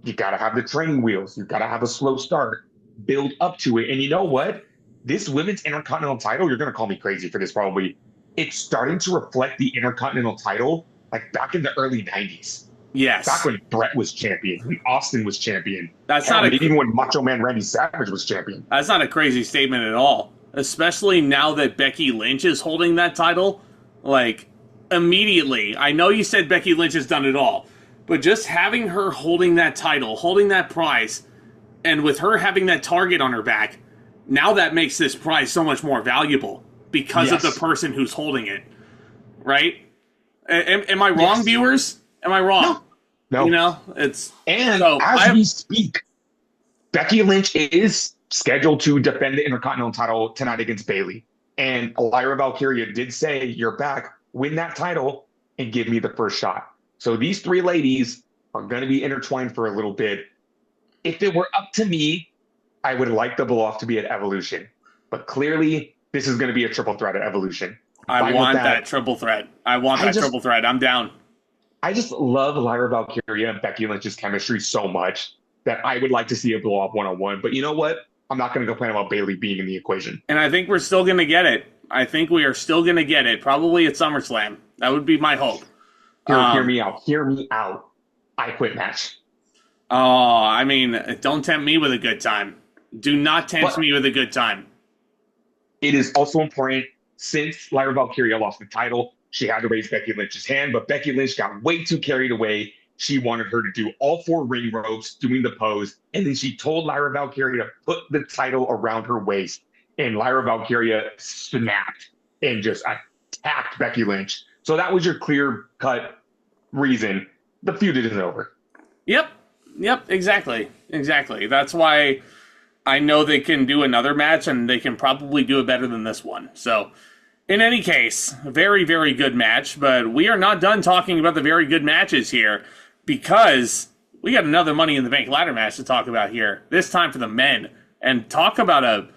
You got to have the training wheels. You got to have a slow start, build up to it. And you know what? This women's Intercontinental title, you're going to call me crazy for this probably. It's starting to reflect the Intercontinental title like back in the early 90s. Yes. Back when Brett was champion, when Austin was champion. Even when Macho Man Randy Savage was champion. That's not a crazy statement at all. Especially now that Becky Lynch is holding that title. Like, immediately, I know you said Becky Lynch has done it all, but just having her holding that title, holding that prize, and with her having that target on her back, now that makes this prize so much more valuable because of the person who's holding it. Right? Am I wrong, viewers? Am I wrong? No. It's... And as we speak, Becky Lynch is scheduled to defend the Intercontinental title tonight against Bayley. And Lyra Valkyria did say, you're back, win that title, and give me the first shot. So these 3 ladies are going to be intertwined for a little bit. If it were up to me, I would like the blow-off to be at Evolution. But clearly, this is going to be a triple threat at Evolution. I want that triple threat. Triple threat. I'm down. I just love Lyra, Valkyria, and Becky Lynch's chemistry so much that I would like to see a blow up one-on-one. But you know what? I'm not going to complain about Bayley being in the equation. And I think we're still going to get it. I think we are still going to get it, probably at SummerSlam. That would be my hope. Hear me out. Hear me out. I quit match. Oh, I mean, don't tempt me with a good time. Do not tempt me with a good time. It is also important, since Lyra Valkyria lost the title, she had to raise Becky Lynch's hand, but Becky Lynch got way too carried away. She wanted her to do all 4 ring ropes, doing the pose, and then she told Lyra Valkyria to put the title around her waist, and Lyra Valkyria snapped and just attacked Becky Lynch. So that was your clear-cut reason. The feud isn't over. Yep, exactly. That's why I know they can do another match, and they can probably do it better than this one. So, in any case, very, very good match, but we are not done talking about the very good matches here, because we got another Money in the Bank ladder match to talk about here, this time for the men, and talk about a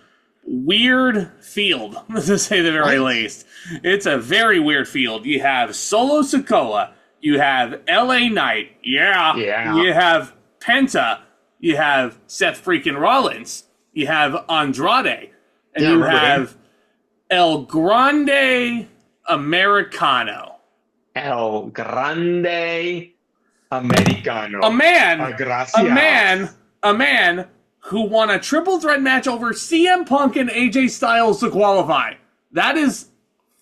weird field, to say the very least. It's a very weird field. You have Solo Sikoa, you have LA Knight, you have Penta, you have Seth freaking Rollins, you have Andrade, and you have El Grande Americano. El Grande Americano. A man who won a triple threat match over CM Punk and AJ Styles to qualify. That is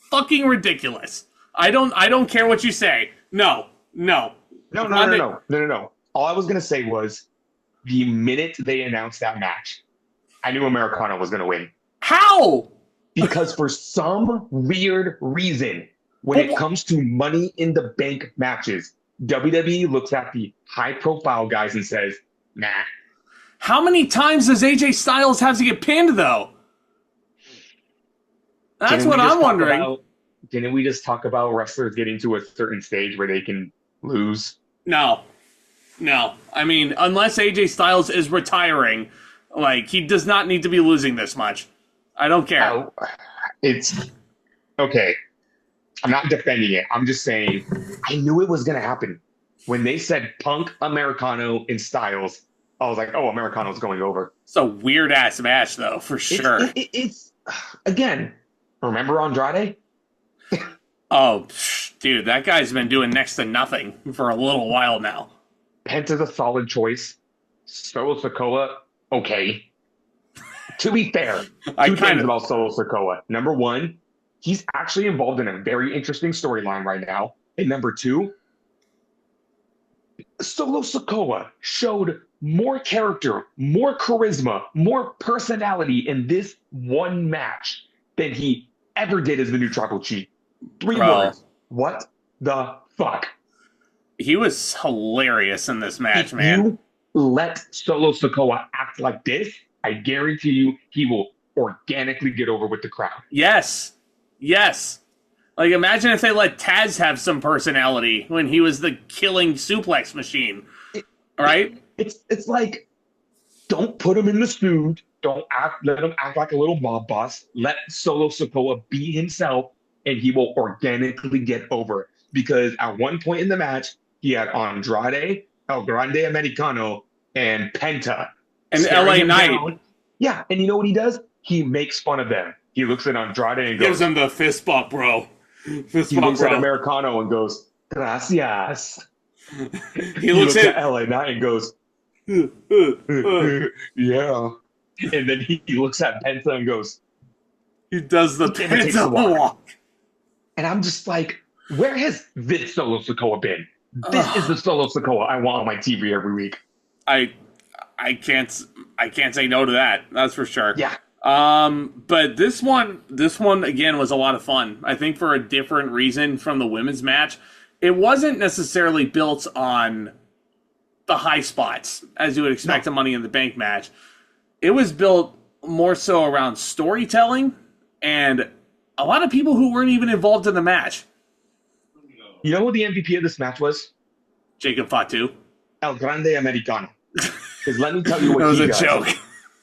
fucking ridiculous. I don't care what you say. No. No. All I was going to say was, the minute they announced that match, I knew Americano was going to win. How? Because for some weird reason, when it comes to Money in the Bank matches, WWE looks at the high-profile guys and says, nah. How many times does AJ Styles have to get pinned, though? That's what I'm wondering. Didn't we just talk about wrestlers getting to a certain stage where they can lose? No. I mean, unless AJ Styles is retiring, he does not need to be losing this much. I don't care. It's okay. I'm not defending it. I'm just saying I knew it was going to happen. When they said Punk, Americano, and Styles, I was like, oh, Americano's going over. It's a weird-ass match, though, for sure. It's again, remember Andrade? Oh, dude, that guy's been doing next to nothing for a little while now. Penta's a solid choice. Solo Sikoa, okay. To be fair, two things about Solo Sikoa. Number one, he's actually involved in a very interesting storyline right now. And number two, Solo Sikoa showed more character, more charisma, more personality in this one match than he ever did as the new Tribal Chief. 3 words. What the fuck? He was hilarious in this match, man. You let Solo Sikoa act like this, I guarantee you he will organically get over with the crowd. Yes. Imagine if they let Taz have some personality when he was the killing suplex machine. Right? It's like, don't put him in the suit. Let him act like a little mob boss. Let Solo Sikoa be himself, and he will organically get over. Because at one point in the match, he had Andrade, El Grande Americano, and Penta. And LA Knight. Yeah, and you know what he does? He makes fun of them. He looks at Andrade and goes... Gives him the fist bump, bro. He looks at Americano and goes, gracias. He looks at LA Knight and goes, yeah. And then he looks at Penta and goes... He does the Penta walk. And I'm just like, where has this Solo Sikoa been? This is the Solo Sikoa I want on my TV every week. I can't say no to that. That's for sure. Yeah. But this one again was a lot of fun. I think for a different reason from the women's match. It wasn't necessarily built on the high spots as you would expect a Money in the Bank match. It was built more so around storytelling and a lot of people who weren't even involved in the match. You know who the MVP of this match was? Jacob Fatu. El Grande Americano. Because let me tell you what that was a joke.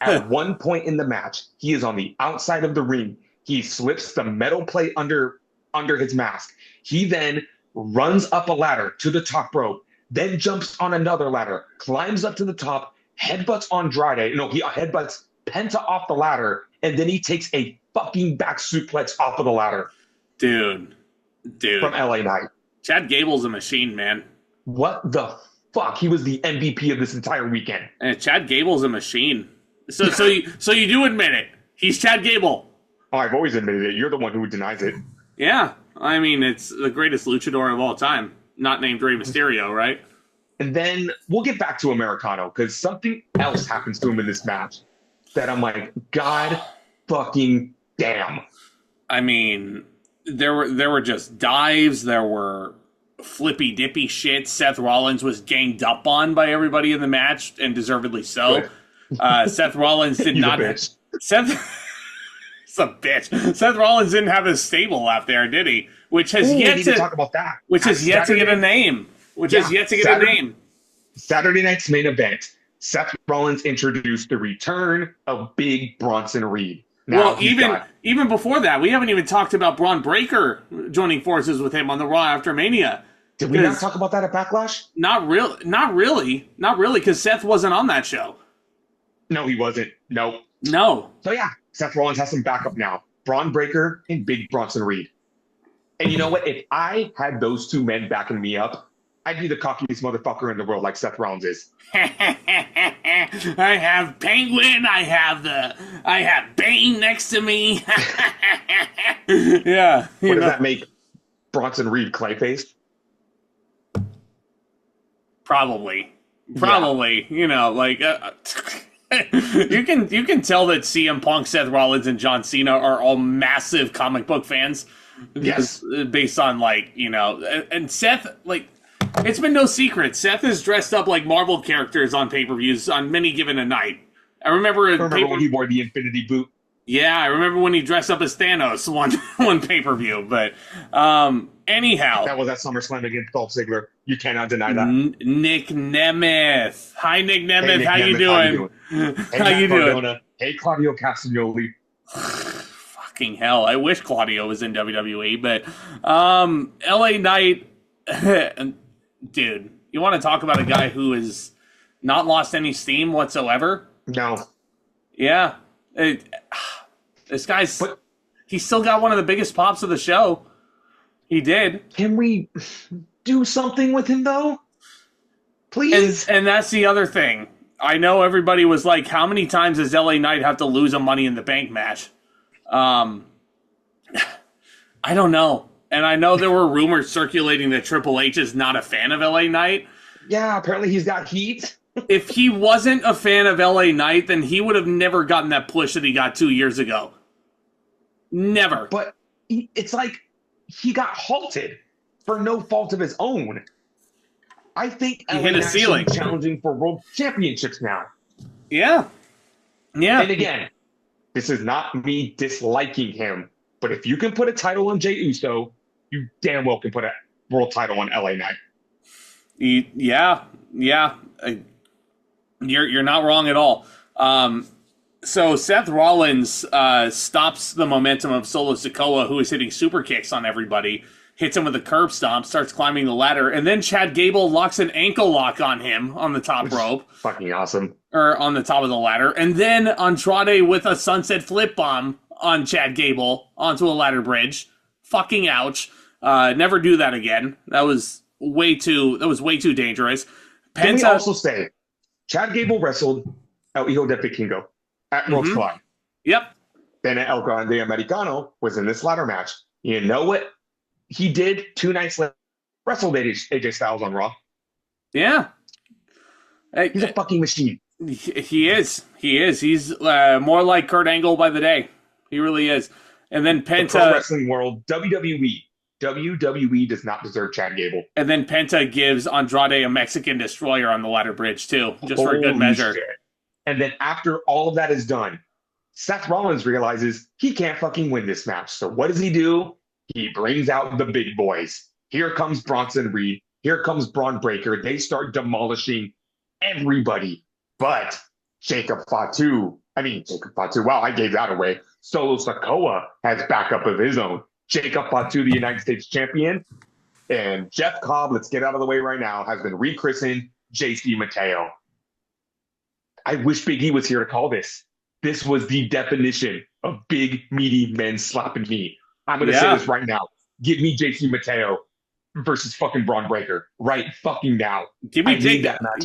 At one point in the match, he is on the outside of the ring. He slips the metal plate under his mask. He then runs up a ladder to the top rope, then jumps on another ladder, climbs up to the top, headbutts Andrade. No, he headbutts Penta off the ladder, and then he takes a fucking back suplex off of the ladder. Dude. From LA Knight. Chad Gable's a machine, man. What the fuck? He was the MVP of this entire weekend. And Chad Gable's a machine. So you do admit it. He's Chad Gable. Oh, I've always admitted it. You're the one who denies it. Yeah. I mean, it's the greatest luchador of all time. Not named Rey Mysterio, right? And then we'll get back to Americano, because something else happens to him in this match that I'm like, God fucking damn. I mean, there were just dives. There were flippy dippy shit. Seth Rollins was ganged up on by everybody in the match, and deservedly so. Seth Rollins did not. Seth a bitch. Seth Rollins didn't have his stable out there, did he? Which has yet to talk about that. Which has yet to get a name. Saturday night's main event. Seth Rollins introduced the return of Big Bronson Reed. Now, well, even before that, we haven't even talked about Braun Breaker joining forces with him on the Raw after Mania. Did we not talk about that at Backlash? Not really, because Seth wasn't on that show. No, he wasn't. No. So yeah, Seth Rollins has some backup now. Braun Breaker and Big Bronson Reed. And you know what? If I had those two men backing me up, I'd be the cockiest motherfucker in the world, like Seth Rollins is. I have Penguin. I have Bane next to me. Yeah. What does that make Bronson Reed, Clayface? Probably. Yeah. You can tell that CM Punk, Seth Rollins, and John Cena are all massive comic book fans. Yes. Based on and Seth, it's been no secret. Seth is dressed up like Marvel characters on pay-per-views on many given a night. I remember when he wore the Infinity Boot. Yeah, I remember when he dressed up as Thanos one pay-per-view. But anyhow, that was at SummerSlam against Dolph Ziggler. You cannot deny that. Nick Nemeth. Hi, Nick Nemeth. How you doing? How you doing? Hey, Claudio Castagnoli. Fucking hell! I wish Claudio was in WWE, but LA Knight. Dude, you want to talk about a guy who has not lost any steam whatsoever? No. Yeah. This guy's... He still got one of the biggest pops of the show. He did. Can we do something with him, though? Please? And that's the other thing. I know everybody was like, how many times does LA Knight have to lose a Money in the Bank match? I don't know. And I know there were rumors circulating that Triple H is not a fan of LA Knight. Yeah, apparently he's got heat. If he wasn't a fan of LA Knight, then he would have never gotten that push that he got 2 years ago. Never. But it's like he got halted for no fault of his own. I think he hit a ceiling. Challenging for world championships now. Yeah. And again, this is not me disliking him, but if you can put a title on Jey Uso, you damn well can put a world title on LA Knight. Yeah. You're not wrong at all. So Seth Rollins stops the momentum of Solo Sikoa, who is hitting super kicks on everybody, hits him with a curb stomp, starts climbing the ladder, and then Chad Gable locks an ankle lock on him on the top rope. Fucking awesome. Or on the top of the ladder. And then Andrade with a sunset flip bomb on Chad Gable onto a ladder bridge. Fucking ouch. Never do that again. That was way too dangerous. Can we also say Chad Gable wrestled El Hijo de Vikingo at World Squad. Yep. Then at El Grande Americano was in this ladder match. You know what he did 2 nights later? Wrestled AJ Styles on Raw. Yeah. He's a fucking machine. He is. He's more like Kurt Angle by the day. He really is. And then Penta... The pro wrestling world, WWE does not deserve Chad Gable. And then Penta gives Andrade a Mexican destroyer on the ladder bridge, too. Just for a good measure. Shit. And then after all of that is done, Seth Rollins realizes he can't fucking win this match. So what does he do? He brings out the big boys. Here comes Bronson Reed. Here comes Braun Breaker. They start demolishing everybody but Jacob Fatu I mean, Jacob Fatu. Wow, I gave that away. Solo Sikoa has backup of his own. Jacob Fatu, the United States champion. And Jeff Cobb, let's get out of the way right now, has been rechristened JC Mateo. I wish Big E was here to call this. This was the definition of big, meaty men slapping meat. I'm going to say this right now. Give me JC Mateo versus fucking Braun Breaker right fucking now. Give me that match.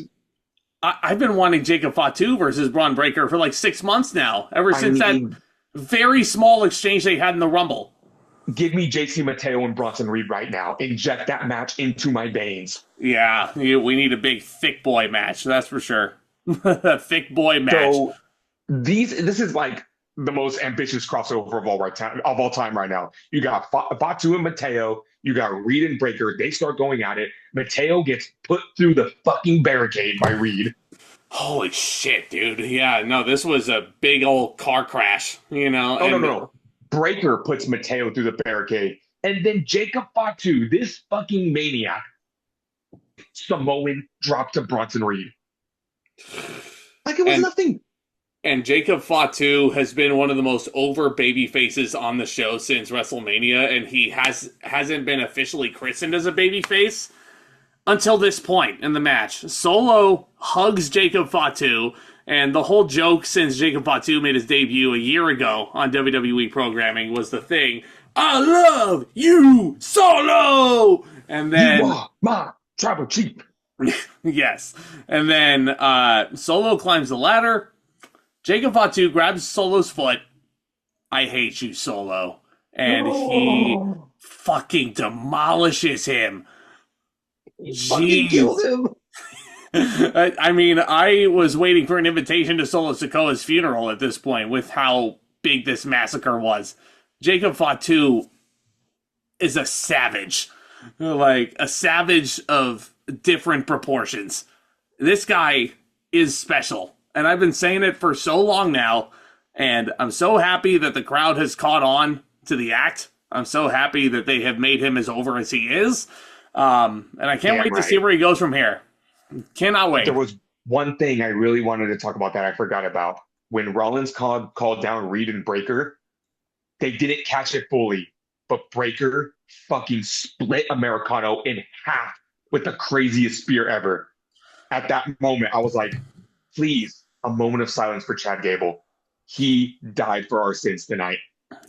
I've been wanting Jacob Fatu versus Braun Breaker for like 6 months now, ever since that very small exchange they had in the Rumble. Give me JC Mateo and Bronson Reed right now. Inject that match into my veins. Yeah, we need a big thick boy match, that's for sure. A thick boy match. So this is like the most ambitious crossover of all time right now. You got Fatu and Mateo. You got Reed and Breaker. They start going at it. Mateo gets put through the fucking barricade by Reed. Holy shit, dude. Yeah, no, this was a big old car crash, you know. Oh, no. Breaker puts Mateo through the barricade. And then Jacob Fatu, this fucking maniac, Samoan dropped to Bronson Reed. Like it was nothing. And Jacob Fatu has been one of the most over baby faces on the show since WrestleMania, and he hasn't been officially christened as a baby face until this point in the match. Solo hugs Jacob Fatu, and the whole joke since Jacob Fatu made his debut a year ago on WWE programming was the thing, I love you, Solo! And then... You are my tribal chief. Yes. And then Solo climbs the ladder. Jacob Fatu grabs Solo's foot. I hate you, Solo. And he fucking demolishes him. Fucking kills him. I mean, I was waiting for an invitation to Solo Sikoa's funeral at this point with how big this massacre was. Jacob Fatu is a savage. Like, a savage of different proportions. This guy is special. And I've been saying it for so long now. And I'm so happy that the crowd has caught on to the act. I'm so happy that they have made him as over as he is. And I can't wait to see where he goes from here. Cannot wait. There was one thing I really wanted to talk about that I forgot about. When Rollins called down Reed and Breaker, they didn't catch it fully. But Breaker fucking split Americano in half with the craziest spear ever. At that moment, I was like, please, a moment of silence for Chad Gable. He died for our sins tonight.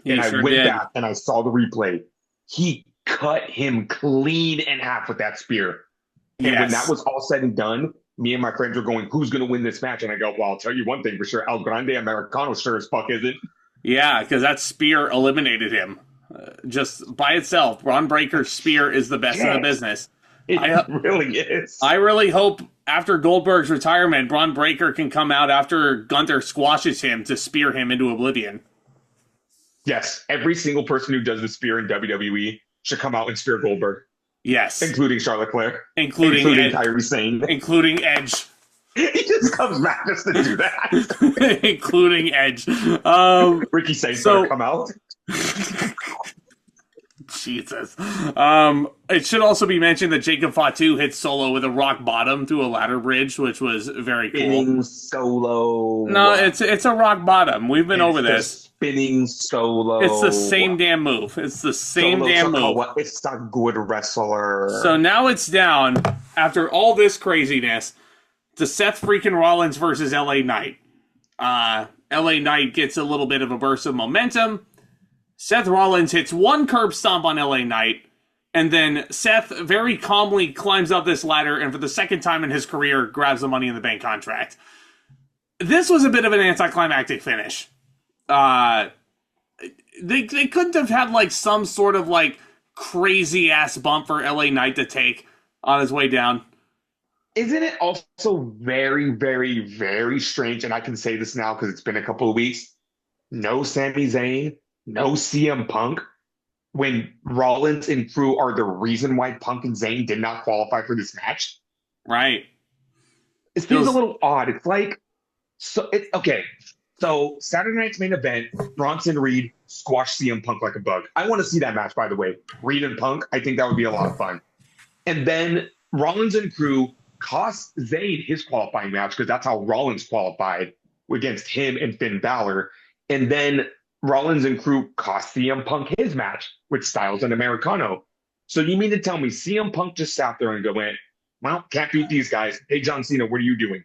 And I went back and I saw the replay. He cut him clean in half with that spear. And when that was all said and done, me and my friends were going, who's going to win this match? And I go, well, I'll tell you one thing for sure. El Grande Americano sure as fuck isn't. Yeah, because that spear eliminated him. Just by itself. Braun Breaker's spear is the best in the business. It really is. I really hope after Goldberg's retirement, Braun Breaker can come out after Gunther squashes him to spear him into oblivion. Yes, every single person who does the spear in WWE should come out and spear Goldberg. Yes. Including Charlotte Flair. Including Kairi Sane. Including Edge. He just comes back just to do that. Including Edge. Ricky Saints come out. Jesus. It should also be mentioned that Jacob Fatu hit Solo with a rock bottom through a ladder bridge, which was very cool. Spinning Solo. No, it's a rock bottom. We've been over this. Spinning Solo. It's the same damn move. It's the same damn move. It's a good wrestler. So now it's down, after all this craziness, to Seth freaking Rollins versus LA Knight. LA Knight gets a little bit of a burst of momentum. Seth Rollins hits one curb stomp on LA Knight, and then Seth very calmly climbs up this ladder and for the second time in his career grabs the Money in the Bank contract. This was a bit of an anticlimactic finish. They couldn't have had like some sort of like crazy ass bump for LA Knight to take on his way down. Isn't it also very, very, very strange, and I can say this now because it's been a couple of weeks, no Sami Zayn, no CM Punk, when Rollins and crew are the reason why Punk and Zayn did not qualify for this match? Right. It seems a little odd. It's like, okay. So Saturday night's main event, Bronson Reed squashed CM Punk like a bug. I want to see that match, by the way. Reed and Punk, I think that would be a lot of fun. And then Rollins and crew cost Zayn his qualifying match because that's how Rollins qualified. against him and Finn Balor. And then Rollins and crew cost CM Punk his match with Styles and Americano. So you mean to tell me CM Punk just sat there and went, well, can't beat these guys. Hey, John Cena, what are you doing?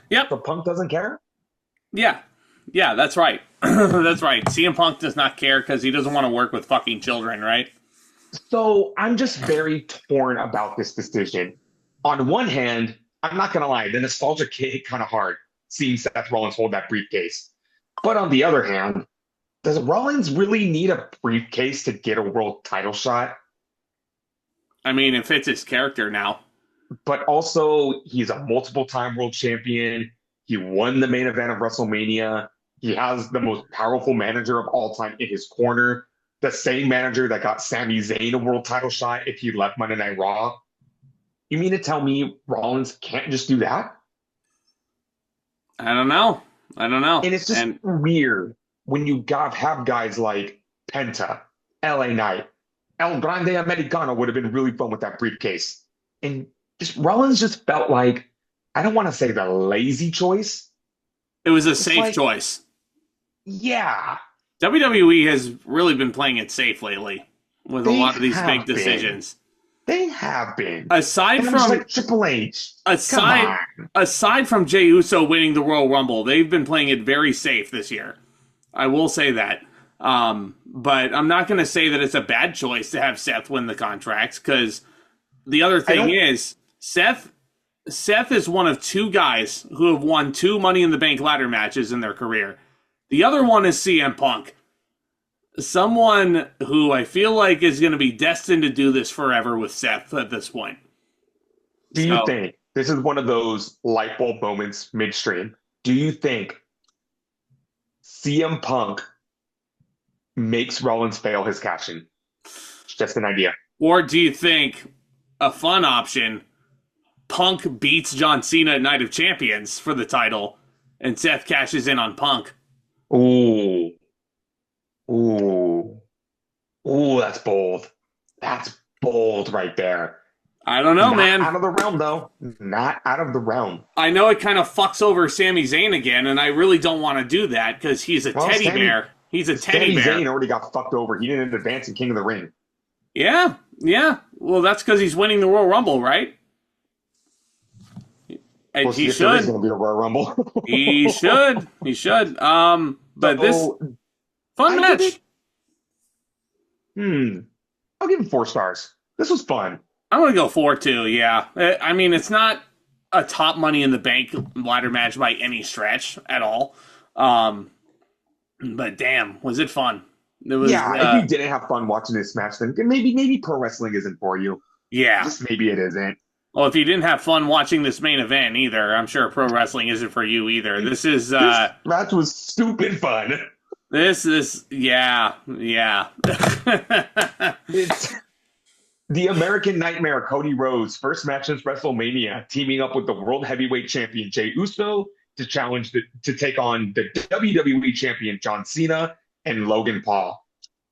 Yep. So Punk doesn't care? Yeah. Yeah, that's right. That's right. CM Punk does not care because he doesn't want to work with fucking children, right? So I'm just very torn about this decision. On one hand, I'm not going to lie, the nostalgia hit kind of hard seeing Seth Rollins hold that briefcase. But on the other hand, does Rollins really need a briefcase to get a world title shot? I mean, it fits his character now. But also, he's a multiple-time world champion. He won the main event of WrestleMania. He has the most powerful manager of all time in his corner. The same manager that got Sami Zayn a world title shot if he left Monday Night Raw. You mean to tell me Rollins can't just do that? I don't know. And it's just weird when you have guys like Penta, LA Knight, El Grande Americano would have been really fun with that briefcase. And just Rollins just felt like, I don't want to say the lazy choice. It was a safe choice. Yeah. WWE has really been playing it safe lately with a lot of these big decisions. They have been. Aside from like Triple H. Aside from Jey Uso winning the Royal Rumble, they've been playing it very safe this year. I will say that. But I'm not going to say that it's a bad choice to have Seth win the contracts, because the other thing is Seth is one of two guys who have won 2 Money in the Bank ladder matches in their career. The other one is CM Punk. Someone who I feel like is going to be destined to do this forever with Seth at this point. Do you think this is one of those light bulb moments midstream? Do you think CM Punk makes Rollins fail his cash-in? Just an idea. Or do you think a fun option, Punk beats John Cena at Night of Champions for the title, and Seth cashes in on Punk? Ooh, that's bold. That's bold right there. I don't know, man. Not out of the realm, though. Not out of the realm. I know it kind of fucks over Sami Zayn again, and I really don't want to do that because he's a teddy bear. He's a teddy bear. Sami Zayn already got fucked over. He didn't advance in King of the Ring. Yeah. Well, that's because he's winning the Royal Rumble, right? And he should. There's going to be a Royal Rumble. He should. But this fun match. I'll give him 4 stars. This was fun. I'm going to go 4 too, yeah. I mean, it's not a top Money in the Bank ladder match by any stretch at all. But damn, was it fun. It was, if you didn't have fun watching this match, then maybe pro wrestling isn't for you. Yeah. Just maybe it isn't. Well, if you didn't have fun watching this main event either, I'm sure pro wrestling isn't for you either. This match was stupid fun. Yeah. It's the American Nightmare, Cody Rhodes, first match since WrestleMania, teaming up with the World Heavyweight Champion Jey Uso to take on the WWE Champion John Cena and Logan Paul.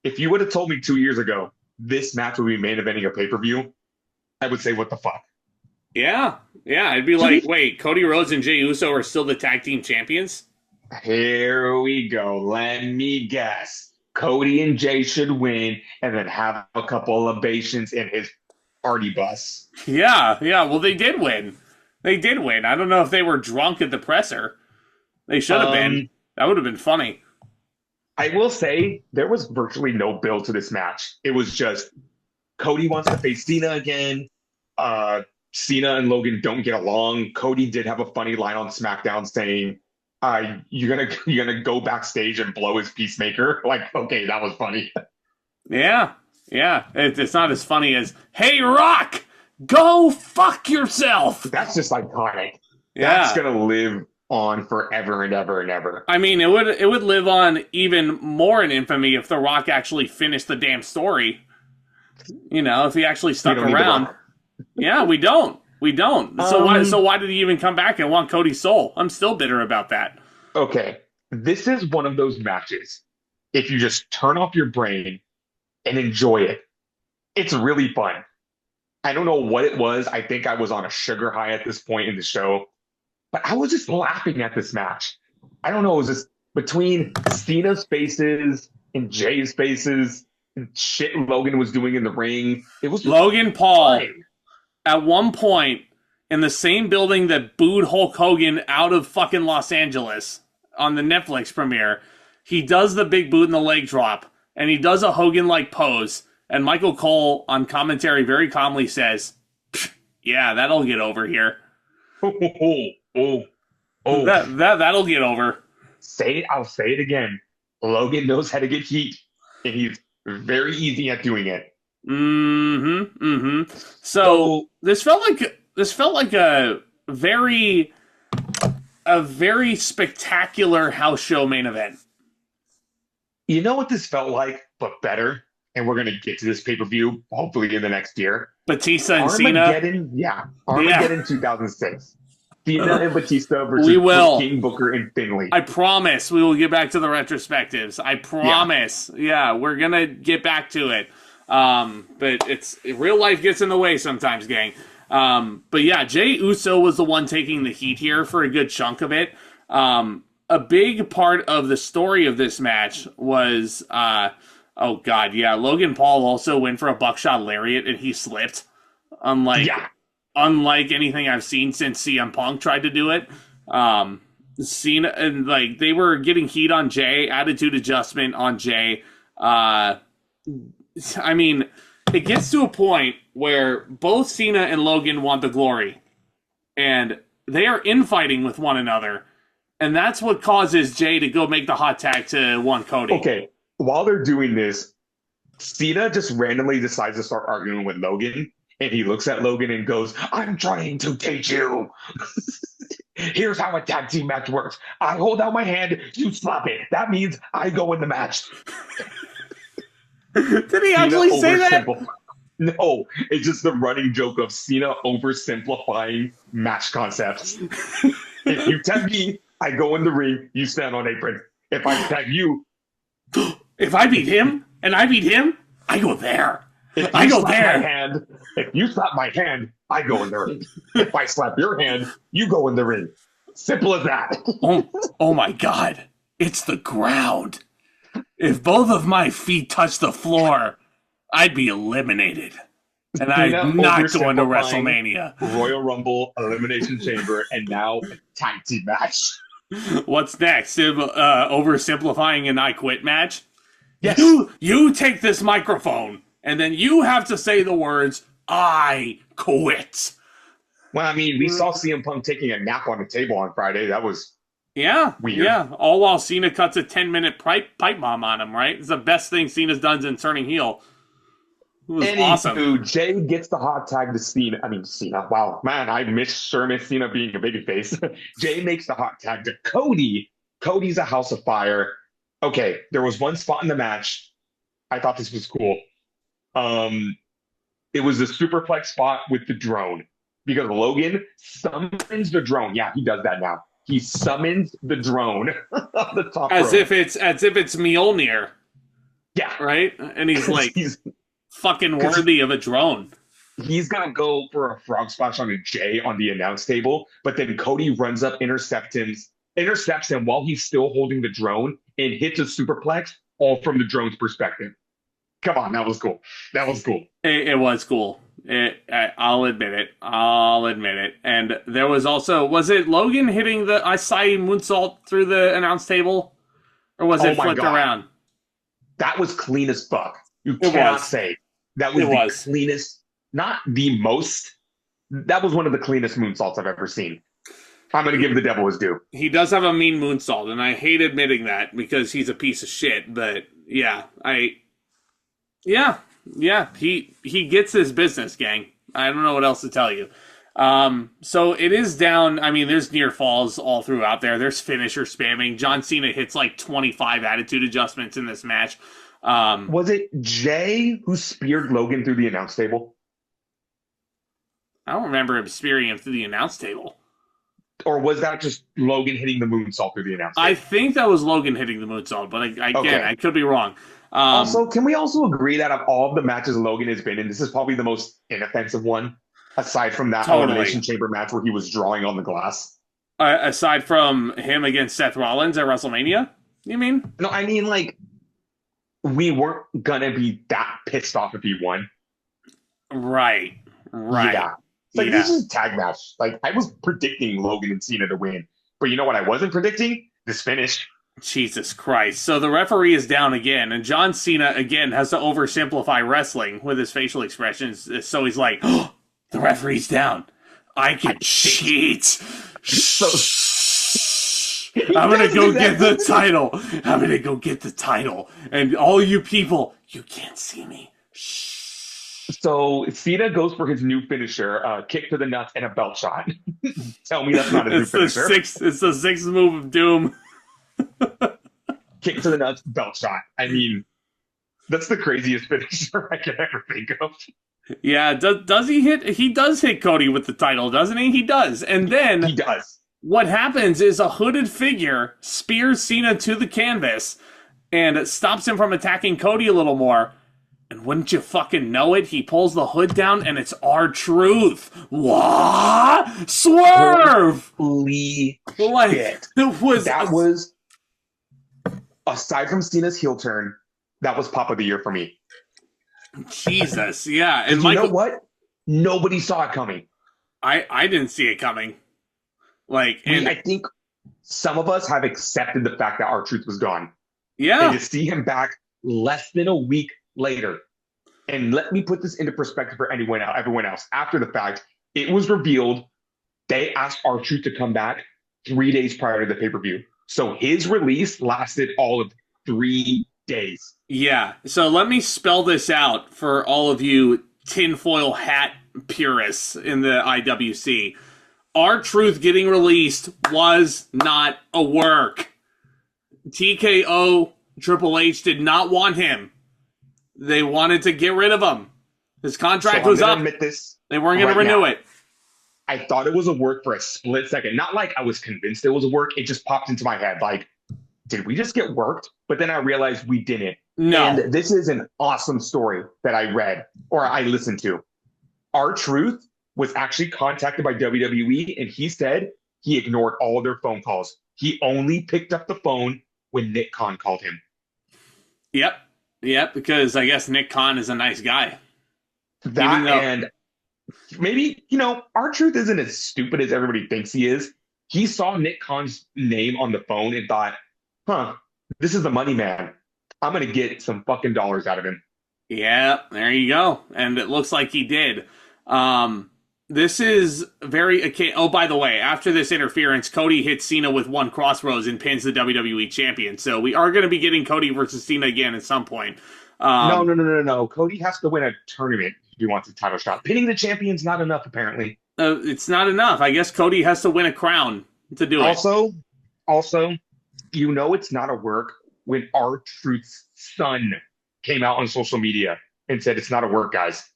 If you would have told me 2 years ago this match would be main eventing a pay-per-view, I would say, what the fuck? Yeah. I'd be like, wait, Cody Rhodes and Jey Uso are still the tag team champions? Here we go. Let me guess. Cody and Jay should win and then have a couple libations in his party bus. Yeah. Well, they did win. I don't know if they were drunk at the presser. They should have been. That would have been funny. I will say there was virtually no build to this match. It was just Cody wants to face Cena again. Cena and Logan don't get along. Cody did have a funny line on SmackDown saying, you're gonna go backstage and blow his Peacemaker. Like, okay, that was funny. Yeah. It's not as funny as, hey, Rock, go fuck yourself. That's just iconic. Yeah. That's gonna live on forever and ever and ever. I mean, it would live on even more in infamy if The Rock actually finished the damn story. You know, if he actually stuck around. Yeah, we don't. So why did he even come back and want Cody's soul? I'm still bitter about that. Okay, this is one of those matches. If you just turn off your brain and enjoy it, it's really fun. I don't know what it was. I think I was on a sugar high at this point in the show, but I was just laughing at this match. I don't know, it was just between Cena's faces and Jay's faces and shit Logan was doing in the ring. It was just Logan Paul, fine. at one point, in the same building that booed Hulk Hogan out of fucking Los Angeles on the Netflix premiere, he does the big boot and the leg drop, and he does a Hogan-like pose, and Michael Cole on commentary very calmly says, yeah, that'll get over here. Oh. That'll get over. I'll say it again. Logan knows how to get heat, and he's very easy at doing it. So this felt like a very spectacular house show main event. You know what this felt like, but better? And we're going to get to this pay-per-view, hopefully in the next year. Batista and Cena? Armageddon 2006. Cena and Batista versus King, Booker, and Finlay. I promise we will get back to the retrospectives. I promise. Yeah, we're going to get back to it. But real life gets in the way sometimes, gang. But yeah, Jey Uso was the one taking the heat here for a good chunk of it. A big part of the story of this match was, Logan Paul also went for a buckshot lariat and he slipped. Unlike anything I've seen since CM Punk tried to do it. Cena and they were getting heat on Jey, attitude adjustment on Jey. I mean, it gets to a point where both Cena and Logan want the glory, and they are infighting with one another, and that's what causes Jey to go make the hot tag to one Cody. Okay, while they're doing this, Cena just randomly decides to start arguing with Logan, and he looks at Logan and goes, "I'm trying to teach you. Here's how a tag team match works. I hold out my hand, you slap it. That means I go in the match." Did he actually say that? No, it's just the running joke of Cena oversimplifying match concepts. If you tag me, I go in the ring, you stand on apron. If I tag you... If I beat him, and I beat him, I go there. If you slap my hand, I go in the ring. If I slap your hand, you go in the ring. Simple as that. Oh my God. It's the ground. If both of my feet touch the floor, I'd be eliminated. And I'm not going to WrestleMania. Royal Rumble, Elimination Chamber, and now a tag team match. What's next? Oversimplifying an I Quit match? Yes. You take this microphone, and then you have to say the words, I quit. Well, I mean, we saw CM Punk taking a nap on the table on Friday. That was weird. Yeah. All while Cena cuts a 10-minute pipe bomb on him, right? It's the best thing Cena's done since turning heel. It was awesome. Jey gets the hot tag to Cena. Wow, man, I miss Cena being a babyface. Jey makes the hot tag to Cody. Cody's a house of fire. Okay, there was one spot in the match. I thought this was cool. It was a superplex spot with the drone. Because Logan summons the drone. Yeah, he does that now. He summons the drone off the top as rope. if it's Mjolnir. Yeah. Right? And he's fucking worthy of a drone. He's gonna go for a frog splash on a Jey on the announce table, but then Cody runs up, intercepts him while he's still holding the drone and hits a superplex, all from the drone's perspective. Come on, that was cool. It was cool. I'll admit it. And there was also, was it Logan hitting the Asai moonsault through the announce table? Or was it flipped around? That was clean as fuck. You cannot say. That was the cleanest, not the most. That was one of the cleanest moonsaults I've ever seen. I'm going to give the devil his due. He does have a mean moonsault, and I hate admitting that because he's a piece of shit. But yeah, he gets his business, gang. I don't know what else to tell you. So it is down. I mean, there's near falls all throughout there. There's finisher spamming. John Cena hits like 25 attitude adjustments in this match. Was it Jey who speared Logan through the announce table? I don't remember him spearing him through the announce table. Or was that just Logan hitting the moonsault through the announce table? I think that was Logan hitting the moonsault, but I could be wrong. Also, can we also agree that of all of the matches Logan has been in, this is probably the most inoffensive one, aside from that Elimination Chamber match where he was drawing on the glass? Aside from him against Seth Rollins at WrestleMania, you mean? No, I mean like we weren't gonna be that pissed off if he won. Right. Right. Yeah. It's like this Yeah. is a tag match. Like I was predicting Logan and Cena to win. But you know what I wasn't predicting? This finish. Jesus Christ. So the referee is down again, and John Cena again has to oversimplify wrestling with his facial expressions. So he's like, oh, the referee's down. I can cheat. So I'm gonna go get the title. I'm gonna go get the title. And all you people, you can't see me. So Cena goes for his new finisher, kick to the nuts and a belt shot. Tell me that's not his new finisher. It's the sixth move of doom. Kick to the nuts, belt shot. I mean, that's the craziest finisher I can ever think of. Yeah, does he hit? He does hit Cody with the title, doesn't he? He does. And then He does. what happens is a hooded figure spears Cena to the canvas and stops him from attacking Cody a little more. And wouldn't you fucking know it, he pulls the hood down and it's R-Truth. What? Swerve! Holy Like, shit. That was, aside from Cena's heel turn, that was Pop of the Year for me. Jesus, yeah. And you know what? Nobody saw it coming. I didn't see it coming. Like, and I think some of us have accepted the fact that R-Truth was gone. yeah. And to see him back less than a week later. And let me put this into perspective for everyone else. After the fact, it was revealed they asked R-Truth to come back 3 days prior to the pay-per-view. So his release lasted all of 3 days. Yeah. So let me spell this out for all of you tinfoil hat purists in the IWC. R-Truth getting released was not a work. TKO Triple H did not want him. They wanted to get rid of him. His contract was up. Admit this They weren't going to renew it. I thought it was a work for a split second. Not like I was convinced it was a work. It just popped into my head. Like, did we just get worked? But then I realized we didn't. No. And this is an awesome story that I read or I listened to. R-Truth was actually contacted by WWE and he said he ignored all of their phone calls. He only picked up the phone when Nick Khan called him. Yep, because I guess Nick Khan is a nice guy. And maybe, R-Truth isn't as stupid as everybody thinks he is. He saw Nick Khan's name on the phone and thought, this is the money man. I'm going to get some fucking dollars out of him. Yeah, there you go. And it looks like he did. This is very... Oh, by the way, after this interference, Cody hits Cena with one crossroads and pins the WWE champion. So we are going to be getting Cody versus Cena again at some point. No. Cody has to win a tournament if he wants a title shot. Pinning the champion's not enough, apparently. It's not enough. I guess Cody has to win a crown to do it. Also, it's not a work when R-Truth's son came out on social media and said it's not a work, guys.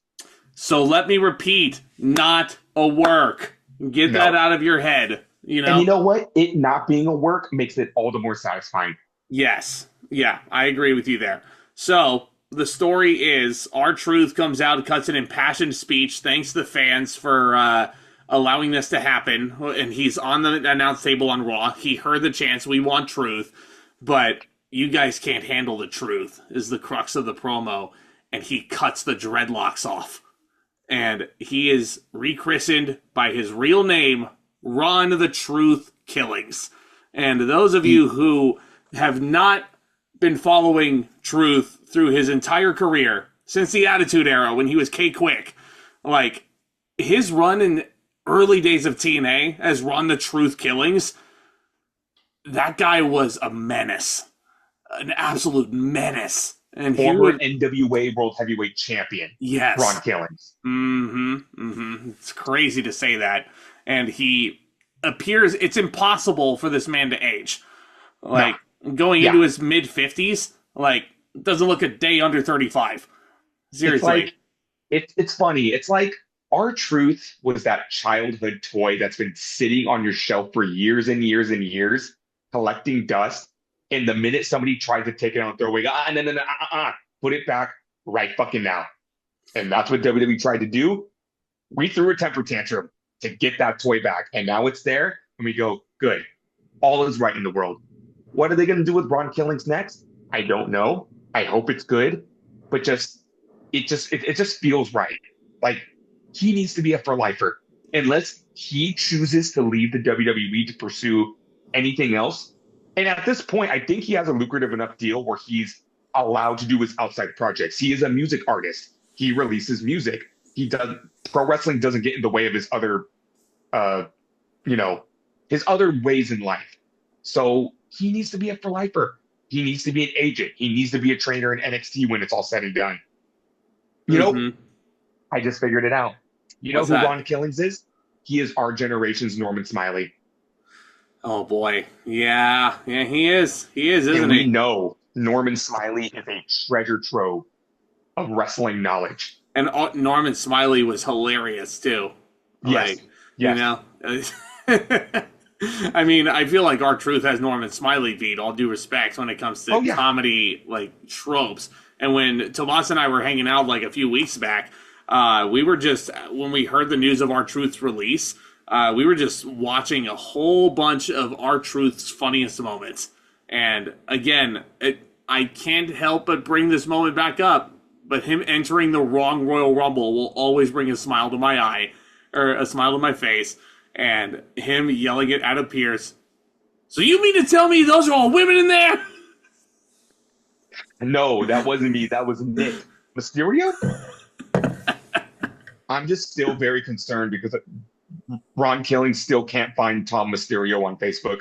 So let me repeat, not a work. Get that out of your head. And you know what? It not being a work makes it all the more satisfying. Yes. Yeah, I agree with you there. So the story is R-Truth comes out and cuts an impassioned speech. Thanks to the fans for allowing this to happen. And he's on the announce table on Raw. He heard the chants, we want truth. But you guys can't handle the truth, is the crux of the promo. And he cuts the dreadlocks off. And he is rechristened by his real name, Ron the Truth Killings. And those of you who have not been following Truth through his entire career, since the Attitude Era when he was K-Quick, like, his run in early days of TNA as Ron the Truth Killings, that guy was a menace. An absolute menace. And former NWA World Heavyweight Champion. Yes. Ron Killings. It's crazy to say that. And he appears, it's impossible for this man to age. Like, going into his mid-50s, like, doesn't look a day under 35. Seriously. It's funny. It's like R-Truth was that childhood toy that's been sitting on your shelf for years and years and years, collecting dust. And the minute somebody tried to take it out and throw away, no, put it back right fucking now. And that's what WWE tried to do. We threw a temper tantrum to get that toy back. And now it's there. and we go, good. All is right in the world. What are they going to do with Ron Killings next? I don't know. I hope it's good, but it just feels right. Like he needs to be a for lifer unless he chooses to leave the WWE to pursue anything else. And at this point, I think he has a lucrative enough deal where he's allowed to do his outside projects. He is a music artist. He releases music. He does pro wrestling doesn't get in the way of his other uh his other ways in life. So he needs to be a for lifer. He needs to be an agent. He needs to be a trainer in NXT when it's all said and done. You know, I just figured it out. You know who Ron Killings is? He is our generation's Norman Smiley. Oh boy, yeah, he is, isn't and he? We know Norman Smiley is a treasure trove of wrestling knowledge. And Norman Smiley was hilarious too. Yes. You know. I mean, I feel like R-Truth has Norman Smiley beat, all due respect, when it comes to comedy, like, tropes. And when Tomas and I were hanging out, like, a few weeks back, we were just, when we heard the news of R-Truth's release, we were just watching a whole bunch of R-Truth's funniest moments. And, again, I can't help but bring this moment back up, but him entering the wrong Royal Rumble will always bring a smile to my eye, or a smile to my face. And him yelling at Adam Pearce. So you mean to tell me those are all women in there? No, that wasn't me. That was Nick. Mysterio? I'm just still very concerned because Ron Killing still can't find Tom Mysterio on Facebook.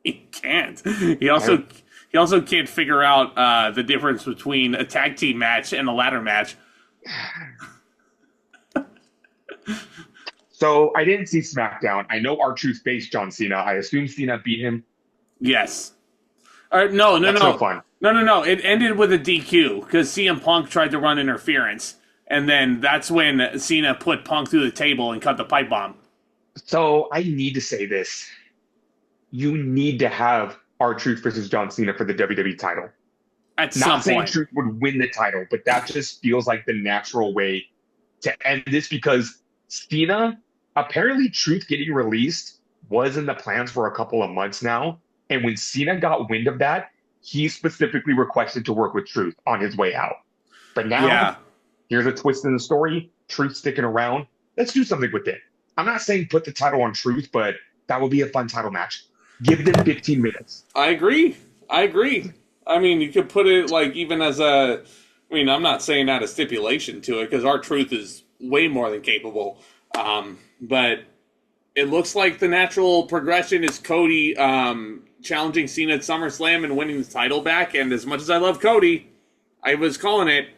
He can't. He also can't figure out the difference between a tag team match and a ladder match. So I didn't see SmackDown. I know R-Truth faced John Cena. I assume Cena beat him. Yes. No. That's no fun. No. It ended with a DQ because CM Punk tried to run interference. And then that's when Cena put Punk through the table and cut the pipe bomb. So I need to say this. You need to have R-Truth versus John Cena for the WWE title. At some point. Not saying Truth would win the title, but that just feels like the natural way to end this because Cena, apparently Truth getting released was in the plans for a couple of months now. And when Cena got wind of that, he specifically requested to work with Truth on his way out. But now, here's a twist in the story. Truth sticking around. Let's do something with it. I'm not saying put the title on Truth, but that would be a fun title match. Give them 15 minutes. I agree. I mean, you could put it like even as a... I mean, I'm not saying that a stipulation to it because R-Truth is way more than capable. But it looks like the natural progression is Cody challenging Cena at SummerSlam and winning the title back. And as much as I love Cody, I was calling it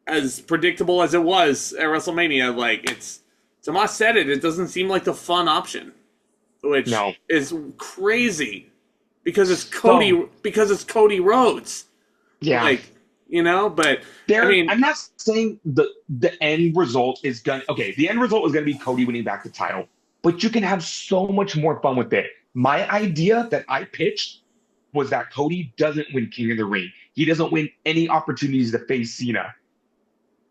as predictable as it was at WrestleMania. Like, Tomas said it. It doesn't seem like the fun option, which is crazy because it's Cody Rhodes. Yeah. Like, you know, but I mean, I'm not saying the end result is the end result is going to be Cody winning back the title, but you can have so much more fun with it. My idea that I pitched was that Cody doesn't win King of the Ring. He doesn't win any opportunities to face Cena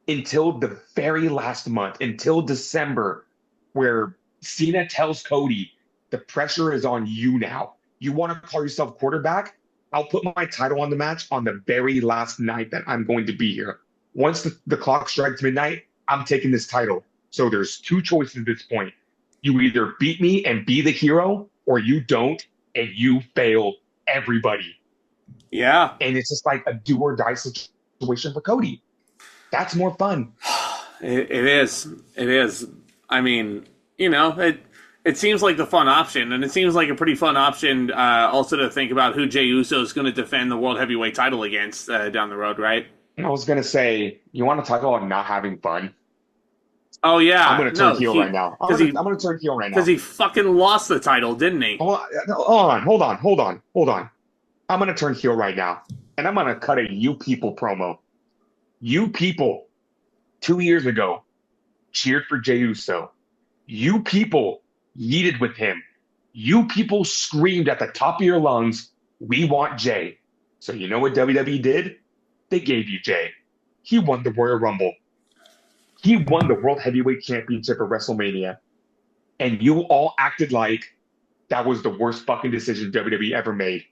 until the very last month, until December, where Cena tells Cody, the pressure is on you now. You want to call yourself quarterback? I'll put my title on the match on the very last night that I'm going to be here. Once the clock strikes midnight, I'm taking this title. So there's two choices at this point. You either beat me and be the hero, or you don't, and you fail everybody. Yeah. And it's just like a do or die situation for Cody. That's more fun. It is. I mean, you know, it seems like the fun option, and it seems like a pretty fun option also to think about who Jey Uso is going to defend the World Heavyweight title against down the road, right? I was going to say, you want to talk about not having fun? Oh, yeah. I'm going to turn heel right now. I'm going to turn heel right now. Because he fucking lost the title, didn't he? Hold on. I'm going to turn heel right now, and I'm going to cut a You People promo. You people, 2 years ago, cheered for Jey Uso. You people yeeted with him. You people screamed at the top of your lungs, we want Jey. So you know what WWE did? They gave you Jey. He won the Royal Rumble. He won the World Heavyweight Championship at WrestleMania. and you all acted like that was the worst fucking decision WWE ever made.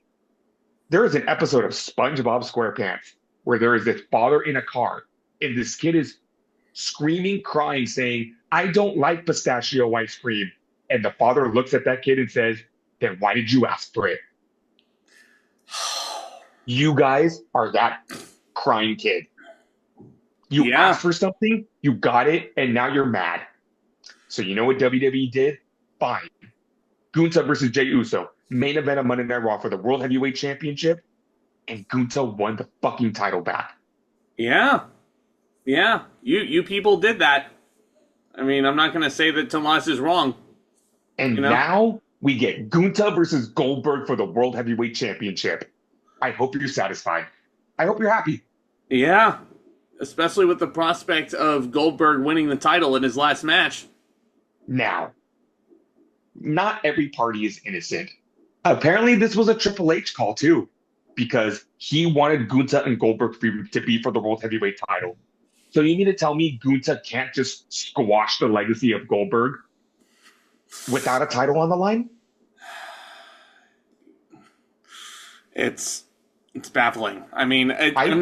There is an episode of SpongeBob SquarePants where there is this father in a car, and this kid is screaming, crying, saying, I don't like pistachio ice cream. And the father looks at that kid and says, then why did you ask for it? You guys are that crying kid. You asked for something, you got it, and now you're mad. So you know what WWE did? Fine. Gunther versus Jey Uso. Main event of Monday Night Raw for the World Heavyweight Championship. And Gunther won the fucking title back. Yeah. Yeah. You people did that. I mean, I'm not going to say that Tomas is wrong. And now we get Gunther versus Goldberg for the World Heavyweight Championship. I hope you're satisfied. I hope you're happy. Yeah. Especially with the prospect of Goldberg winning the title in his last match. Now, not every party is innocent. Apparently, this was a Triple H call, too, because he wanted Gunther and Goldberg to be for the World Heavyweight title. So you mean to tell me Gunther can't just squash the legacy of Goldberg without a title on the line? It's baffling. I mean, I'm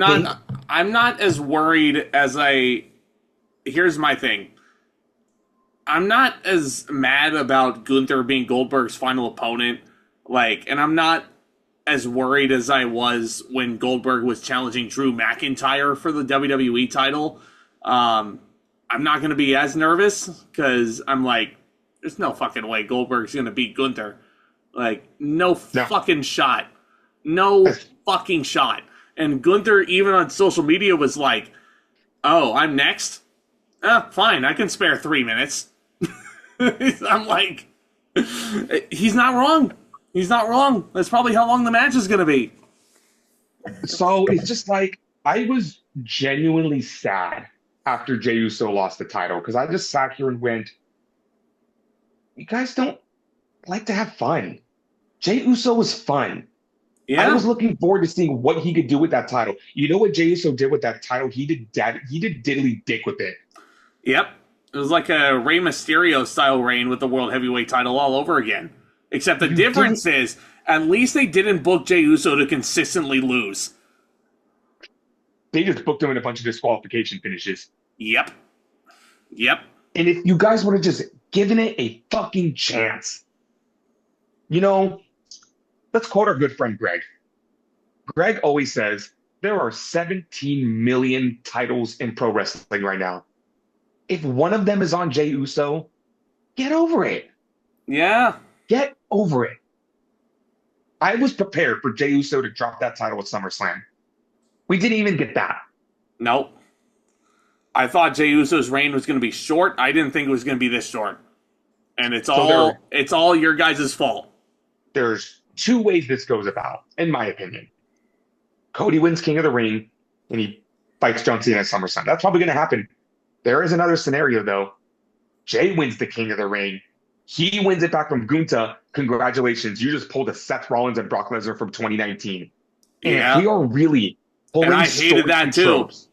not as worried as here's my thing. I'm not as mad about Gunther being Goldberg's final opponent, and I'm not as worried as I was when Goldberg was challenging Drew McIntyre for the WWE title. I'm not going to be as nervous because I'm like, there's no fucking way Goldberg's going to beat Gunther. No fucking shot. No fucking shot. And Gunther, even on social media, was like, oh, I'm next? Fine, I can spare 3 minutes. I'm like, he's not wrong. He's not wrong. That's probably how long the match is going to be. So it's just like, I was genuinely sad after Jey Uso lost the title because I just sat here and went, you guys don't like to have fun. Jey Uso was fun. Yeah. I was looking forward to seeing what he could do with that title. You know what Jey Uso did with that title? He did diddly dick with it. Yep. It was like a Rey Mysterio style reign with the World Heavyweight title all over again. Except the difference is, at least they didn't book Jey Uso to consistently lose. They just booked him in a bunch of disqualification finishes. Yep. And if you guys would have just given it a fucking chance, let's quote our good friend Greg. Greg always says, there are 17 million titles in pro wrestling right now. If one of them is on Jey Uso, get over it. Yeah. Get over it. I was prepared for Jey Uso to drop that title at SummerSlam. We didn't even get that. Nope. I thought Jey Uso's reign was going to be short. I didn't think it was going to be this short. And it's all your guys' fault. There's 2 ways this goes about, in my opinion. Cody wins King of the Ring, and he fights John Cena at SummerSlam. That's probably going to happen. There is another scenario, though. Jey wins the King of the Ring. He wins it back from Gunther. Congratulations. You just pulled a Seth Rollins and Brock Lesnar from 2019. And if we are really pulling tropes,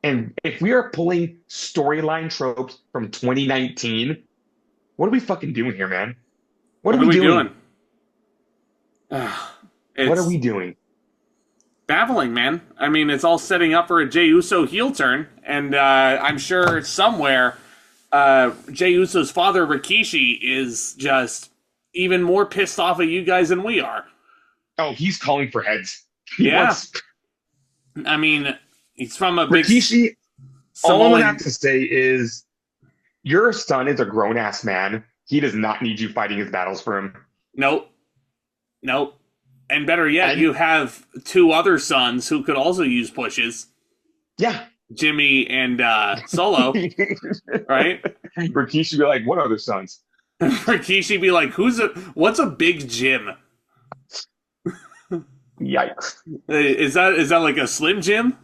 and if we are pulling storyline tropes from 2019, what are we fucking doing here, man? What are we doing? What are we doing? Baffling, man. I mean, it's all setting up for a Jey Uso heel turn, and I'm sure somewhere Jey Uso's father, Rikishi, is just even more pissed off at you guys than we are. Oh, he's calling for heads. I mean, he's from a big... Rikishi, all I have to say is, your son is a grown-ass man. He does not need you fighting his battles for him. Nope. And better yet, you have 2 other sons who could also use pushes. Yeah. Jimmy and Solo. Right? Rikishi be like, what other sons? Rikishi be like, what's a big Jim? Yikes. Is that like a Slim Jim?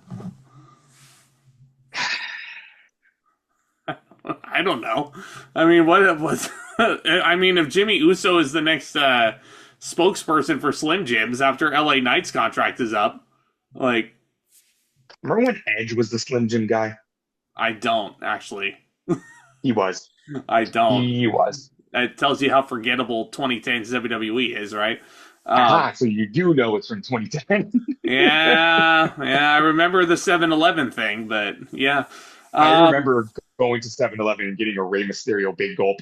I don't know. I mean, if Jimmy Uso is the next spokesperson for Slim Jims after LA Knight's contract is up, remember when Edge was the Slim Jim guy? I don't, actually. He was. I don't. He was. That tells you how forgettable 2010's WWE is, right? So you do know it's from 2010. Yeah, I remember the 7-Eleven thing, but yeah. I Um, remember going to 7-Eleven and getting a Rey Mysterio big gulp.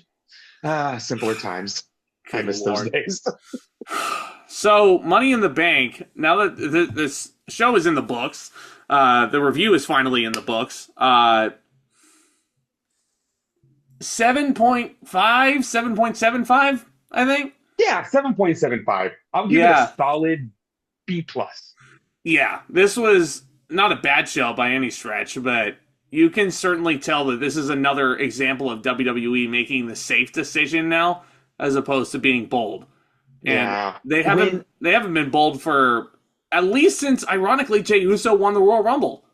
Simpler times. I Good miss those Lord. days. So, Money in the Bank, now that this show is in the books, the review is finally in the books. 7.5, 7.75, I think. Yeah, 7.75. I'll give it a Yeah. solid B plus. Yeah. This was not a bad show by any stretch, but you can certainly tell that this is another example of WWE making the safe decision now as opposed to being bold. And Yeah. they haven't been bold for at least since, ironically, Jey Uso won the Royal Rumble.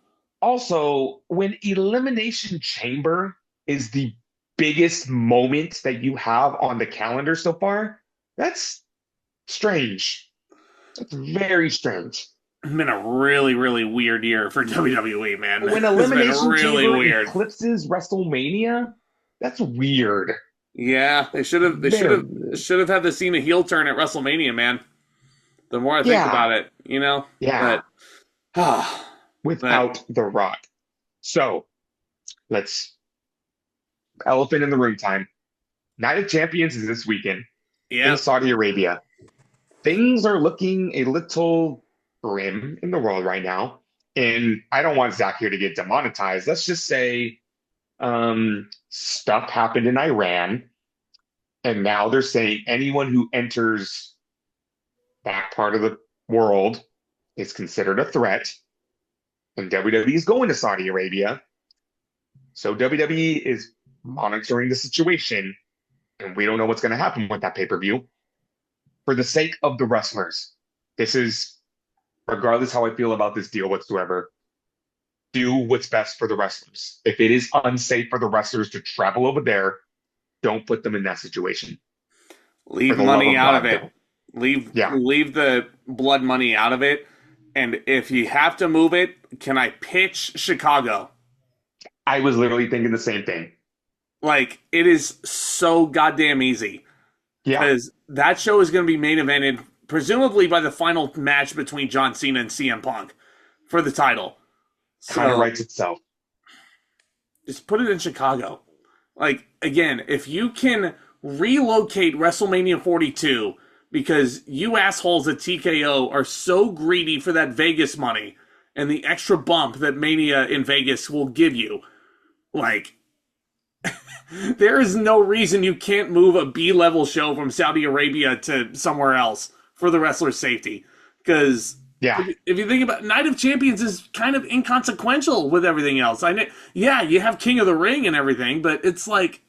Also, when Elimination Chamber is the biggest moment that you have on the calendar so far, that's strange. That's very strange. It's been a really, really weird year for WWE, man. When It's been Elimination really Chamber weird. eclipses WrestleMania, that's weird. Yeah, they should have had the Cena heel turn at WrestleMania, man. The more I think about it, you know? Yeah. But Without The Rock. So, let's elephant in the room time. Night of Champions is this weekend in Saudi Arabia. Things are looking a little grim in the world right now. And I don't want Zach here to get demonetized. Let's just say stuff happened in Iran. And now they're saying anyone who enters that part of the world is considered a threat. And WWE is going to Saudi Arabia. So WWE is monitoring the situation. And we don't know what's going to happen with that pay-per-view. For the sake of the wrestlers, this is, regardless how I feel about this deal whatsoever, do what's best for the wrestlers. If it is unsafe for the wrestlers to travel over there, don't put them in that situation. Leave money out of it. Leave the blood money out of it. And if you have to move it, can I pitch Chicago? I was literally thinking the same thing. Like, it is so goddamn easy. Yeah. Because that show is going to be main evented, presumably by the final match between John Cena and CM Punk for the title. Kind of writes itself. Just put it in Chicago. Like, again, if you can relocate WrestleMania 42 because you assholes at TKO are so greedy for that Vegas money and the extra bump that Mania in Vegas will give you, like, there is no reason you can't move a B-level show from Saudi Arabia to somewhere else for the wrestler's safety. Because if you think about it, Night of Champions is kind of inconsequential with everything else. You have King of the Ring and everything, but it's like,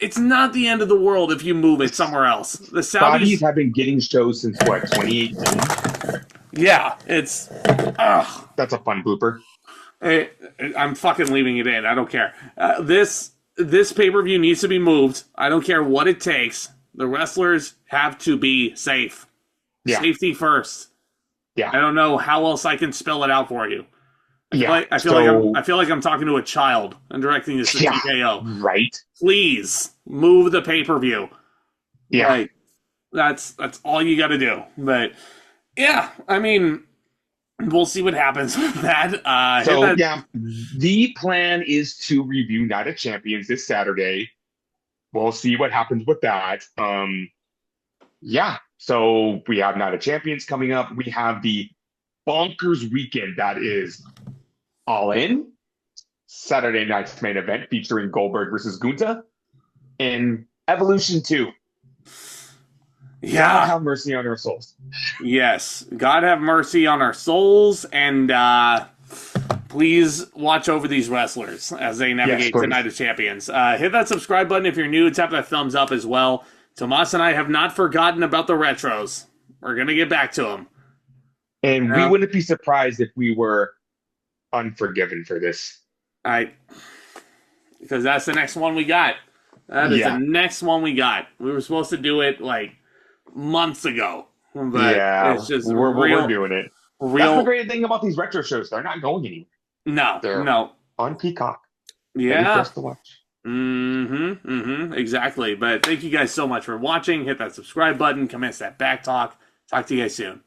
it's not the end of the world if you move it somewhere else. The Saudis have been getting shows since what, 2018? Yeah, it's... That's a fun blooper. I'm fucking leaving it in. I don't care. This pay-per-view needs to be moved. I don't care what it takes. The wrestlers have to be safe. Yeah. Safety first. Yeah. I don't know how else I can spell it out for you. I feel like I'm talking to a child and directing this to TKO. Right. Please move the pay-per-view. Yeah. Like, that's all you got to do. But yeah, I mean, we'll see what happens with that. The plan is to review Night of Champions this Saturday. We'll see what happens with that. So we have Night of Champions coming up. We have the bonkers weekend that is All In, Saturday night's main event featuring Goldberg versus Gunther, and Evolution 2. Yeah. God have mercy on our souls. Yes. God have mercy on our souls, and please watch over these wrestlers as they navigate the Night of Champions. Hit that subscribe button if you're new. Tap that thumbs up as well. Tomas and I have not forgotten about the retros. We're going to get back to them. And we wouldn't be surprised if we were unforgiven for this. Because that's the next one we got. That is the next one we got. We were supposed to do it like months ago. But it's just we're doing it. That's the great thing about these retro shows. They're not going anywhere. No. They're on Peacock. Yeah. Ready for us to watch. Exactly. But thank you guys so much for watching. Hit that subscribe button. Commence that back talk. Talk to you guys soon.